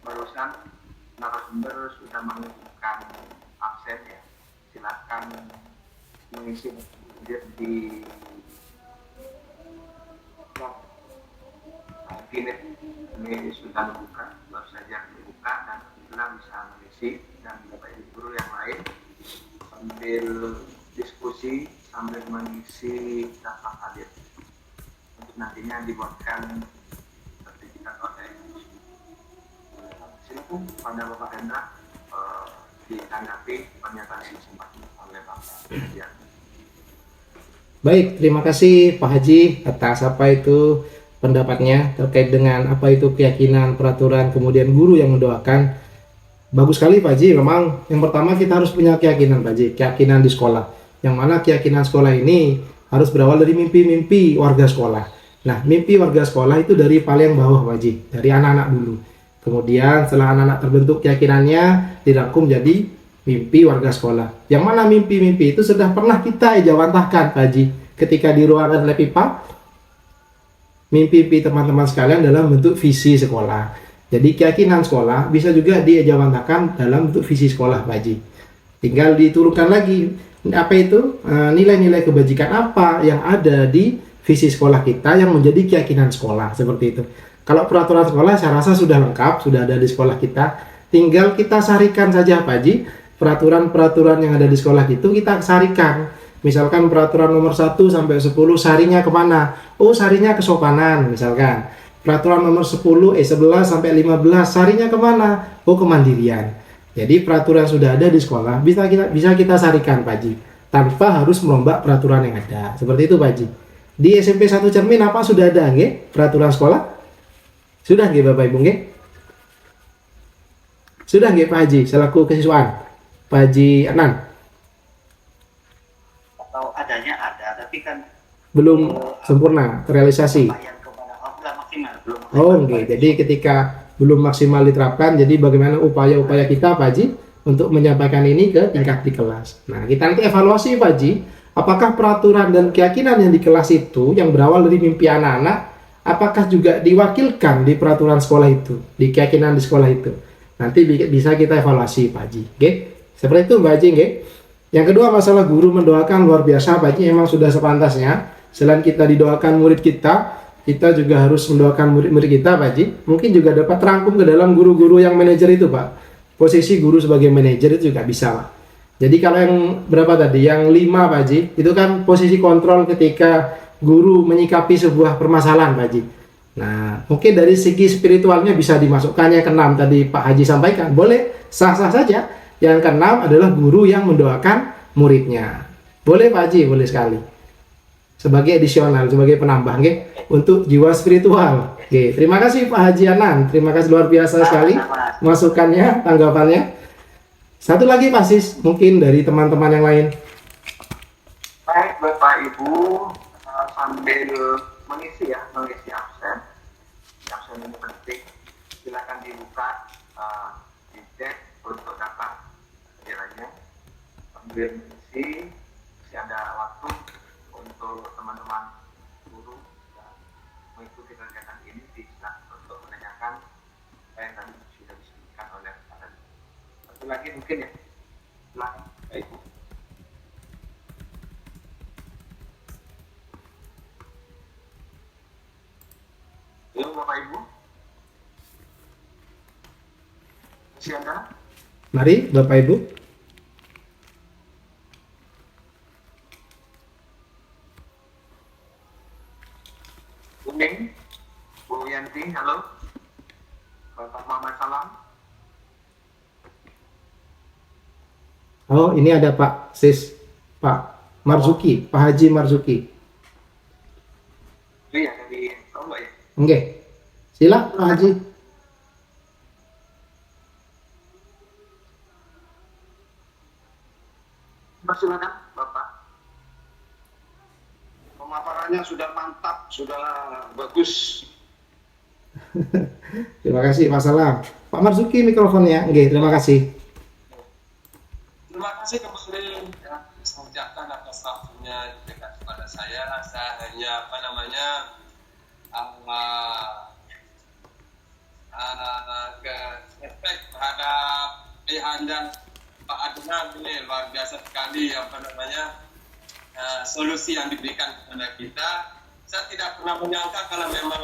barusan narasumber sudah menunjukkan absen ya. Silakan mengisi di Kinet. Ini sudah membuka, baru saja dibuka dan alhamdulillah bisa mengisi, dan Bapak Ibu guru yang lain sambil diskusi sambil mengisi daftar hadir untuk nantinya dibuatkan sertifikat OTS. Silakan pada Bapak Hendra ditanggapi pernyataan yang disampaikan oleh Bapak Haji. Baik, terima kasih Pak Haji atas apa itu pendapatnya terkait dengan apa itu keyakinan, peraturan, kemudian guru yang mendoakan. Bagus sekali Pak Haji. Memang yang pertama kita harus punya keyakinan Pak Haji, keyakinan di sekolah. Yang mana keyakinan sekolah ini harus berawal dari mimpi-mimpi warga sekolah. Nah, mimpi warga sekolah itu dari paling bawah Pak Haji, dari anak-anak dulu. Kemudian setelah anak-anak terbentuk keyakinannya, dirangkum jadi mimpi warga sekolah. Yang mana mimpi-mimpi itu sudah pernah kita ejawantahkan Pak Haji ketika di ruangan lab IPA. Mimpi teman-teman sekalian dalam bentuk visi sekolah. Jadi keyakinan sekolah bisa juga diejawantahkan dalam bentuk visi sekolah Pak Haji. Tinggal diturunkan lagi apa itu nilai-nilai kebajikan apa yang ada di visi sekolah kita yang menjadi keyakinan sekolah, seperti itu. Kalau peraturan sekolah saya rasa sudah lengkap, sudah ada di sekolah kita. Tinggal kita sarikan saja Pak Haji. Peraturan-peraturan yang ada di sekolah itu kita sarikan. Misalkan peraturan nomor 1 sampai 10 sarinya kemana? Oh, sarinya kesopanan misalkan. Peraturan nomor 11 sampai 15 sarinya kemana? Oh, kemandirian. Jadi peraturan sudah ada di sekolah bisa kita sarikan Pak Haji, tanpa harus merombak peraturan yang ada. Seperti itu Pak Haji. Di SMP 1 Cermin apa sudah ada nggih peraturan sekolah? Sudah nggih Bapak Ibu nggih? Sudah nggih Pak Haji selaku kesiswaan? Pak Haji Anan? Atau adanya ada, tapi kan belum sempurna terrealisasi. Oh, oke. Jadi ketika belum maksimal diterapkan, jadi bagaimana upaya-upaya kita Pak Haji untuk menyampaikan ini ke tingkat di kelas. Nah, kita nanti evaluasi Pak Haji, apakah peraturan dan keyakinan yang di kelas itu yang berawal dari mimpi anak-anak, apakah juga diwakilkan di peraturan sekolah itu, di keyakinan di sekolah itu. Nanti bisa kita evaluasi Pak Haji. Oke? Seperti itu Pak Haji, oke? Yang kedua, masalah guru mendoakan luar biasa Pak Haji, memang sudah sepantasnya. Selain kita didoakan murid kita juga harus mendoakan murid-murid kita Pak Haji. Mungkin juga dapat terangkum ke dalam guru-guru yang manajer itu Pak. Posisi guru sebagai manajer itu juga bisa Pak. Jadi kalau yang berapa tadi? Yang 5 Pak Haji, itu kan posisi kontrol ketika guru menyikapi sebuah permasalahan Pak Haji. Nah, mungkin dari segi spiritualnya bisa dimasukkannya ke 6 tadi Pak Haji sampaikan. Boleh, sah-sah saja. Yang ke-6 adalah guru yang mendoakan muridnya. Boleh Pak Haji, boleh sekali. Sebagai adisional, sebagai penambah, okay? Untuk jiwa spiritual. Okay. Terima kasih Pak Haji Anan, terima kasih luar biasa sekali masukannya, tanggapannya. Satu lagi Pak Sis, mungkin dari teman-teman yang lain. Baik Bapak Bapak Ibu sambil mengisi absen. Absen ini penting. Silakan dibuka dicek untuk data kehadirannya. Sambil mengisi, masih ada waktu untuk teman-teman guru yang mengikuti kegiatan ini silakan untuk menanyakan apa yang tadi sudah disebutkan oleh Pak Tadi. Satu lagi mungkin ya, silakan Bapak Ibu. Halo Bapak Ibu, masih ada? Mari Bapak Ibu. Kuning, Bu Yanti, halo. Bapak Muhammad Salam. Oh, ini ada Pak Marzuki, Pak Haji Marzuki. Iya, dari Lombok ya. Oke. Sila Pak Haji. Silakan Bapak. Pemaparannya sudah mantap, sudah bagus. Terima kasih Pak Salam. Pak Marzuki mikrofonnya. Oke, terima kasih. Terima kasih kembali ya, mengucapkan atas waktunya dekat kepada saya. Saya hanya ke efek terhadap ayahanda Pak Adnan ini luar biasa sekali solusi yang diberikan kepada kita. Saya tidak pernah menyangka kalau memang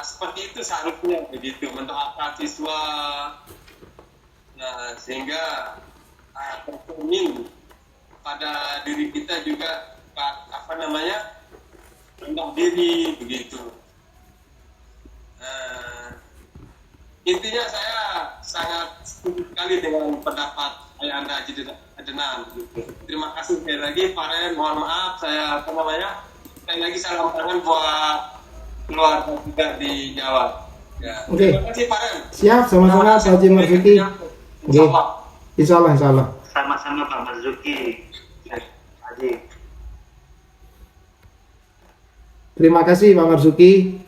seperti itu seharusnya begitu untuk siswa. Nah, sehingga tercermin pada diri kita juga rendah diri begitu. Intinya saya sangat setuju sekali dengan pendapat Ayahanda Haji Adnan. Terima kasih sekali lagi Pak Ren, mohon maaf saya sekali lagi salam tangan buat keluarga juga di Jawa. Ya. Oke. Terima kasih Pak Ren. Siap, sama-sama Pak Haji Marzuki. Oke. Insya Allah. Sama-sama Pak Marzuki. Haji. Terima kasih Pak Marzuki.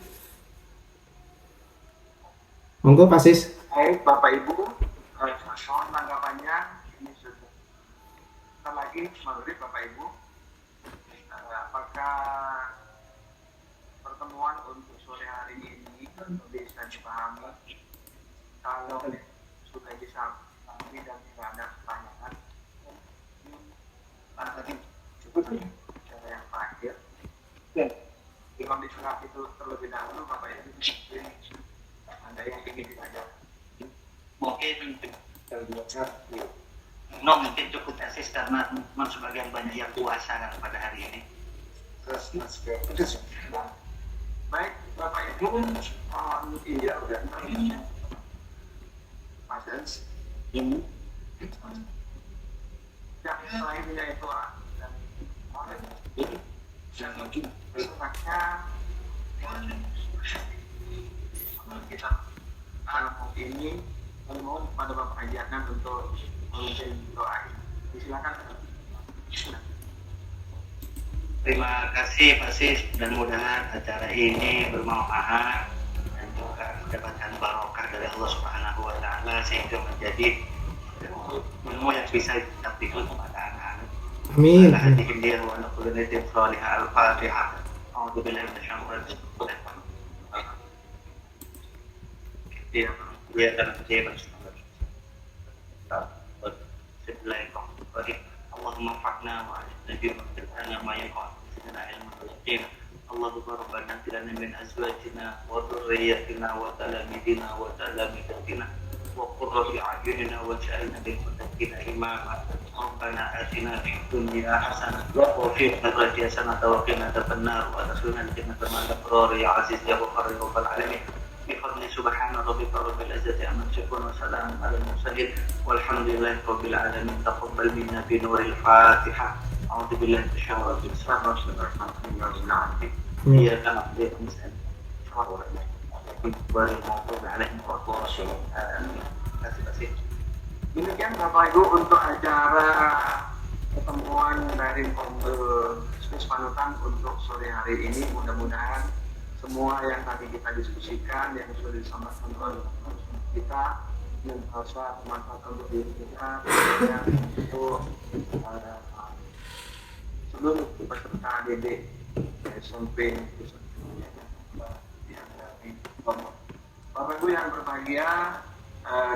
Monggo Pak Sis. Baik, Bapak Ibu, mohon tanggapannya. Ini sudah sebentar lagi maghrib Bapak Ibu. Apakah pertemuan untuk sore hari ini bisa dipahami? Kalau sudah disepakati dan tidak ada pertanyaan, tadi cukup cara yang terakhir. Imam disunat itu terlebih dahulu Bapak Ibu. Ada yang ingin ditanyakan? Mungkin cukup asis karena sebagian banyak yang puasa kan pada hari ini. Baik, Bapak Ibu, iya udah. Mas ini yang lainnya itu dan mungkin sebenarnya kita malam ini memohon kepada Bapak Haji Adnan untuk memimpin doa. Silakan. Terima kasih Pak Sis, mudah-mudahan acara ini bermanfaat dan juga mendapatkan barokah dari Allah Subhanahu wa Ta'ala sehingga menjadi ilmu yang bisa didapatkan kepada anak-anak. Amin. Al-Fatihah. A'udzubillahi minasyaitonir rajim. Ya, dan Bismillahirrahmanirrahim. Allahumma fa'na wa nabi wa ma yaqul sidna ilmu yaqin. Allahumma rabbana atina min azwajina wa dhurriyyatina wa talamidina wa talamidatina wa qurrati a'yunina waj'alna lil muttaqina imama. Rabbana atina fid dunya hasanah wa fil akhirati hasanah wa qina adzabannar wa adkhilna al-jannata ma'al abrar ya aziz ya ghafar ya rabbal alamin. بفضل سبحان ربك رب العزة عما يصفون وسلام على المرسلين والحمد لله رب العالمين. تقبل منا بنور الفاتحة. أعوذ بالله من الشيطان الرجيم. بسم الله الرحمن الرحيم. إياك نعبد ونستعين عليهم والضالين. Demikian Bapak Ibu untuk acara pertemuan dari tips panutan untuk sore hari ini. Mudah-mudahan semua yang tadi kita diskusikan, yang sudah disampaikan oleh kita, bisa bermanfaat untuk diri kita, untuk seluruh peserta didik SMP. Bapak Ibu yang berbahagia,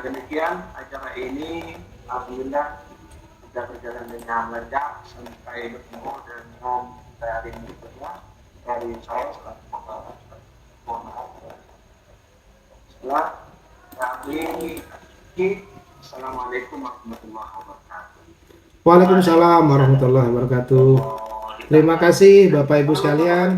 demikian acara ini. Alhamdulillah sudah berjalan dengan lancar sampai bertemu dengan dari berikutnya dari saya selaku setelah kami. Assalamualaikum warahmatullahi wabarakatuh. Waalaikumsalam warahmatullahi wabarakatuh. Terima kasih Bapak Ibu sekalian.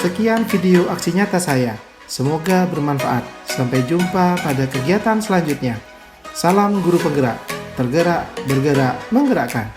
Sekian video aksi nyata saya. Semoga bermanfaat. Sampai jumpa pada kegiatan selanjutnya. Salam guru penggerak, tergerak, bergerak, menggerakkan.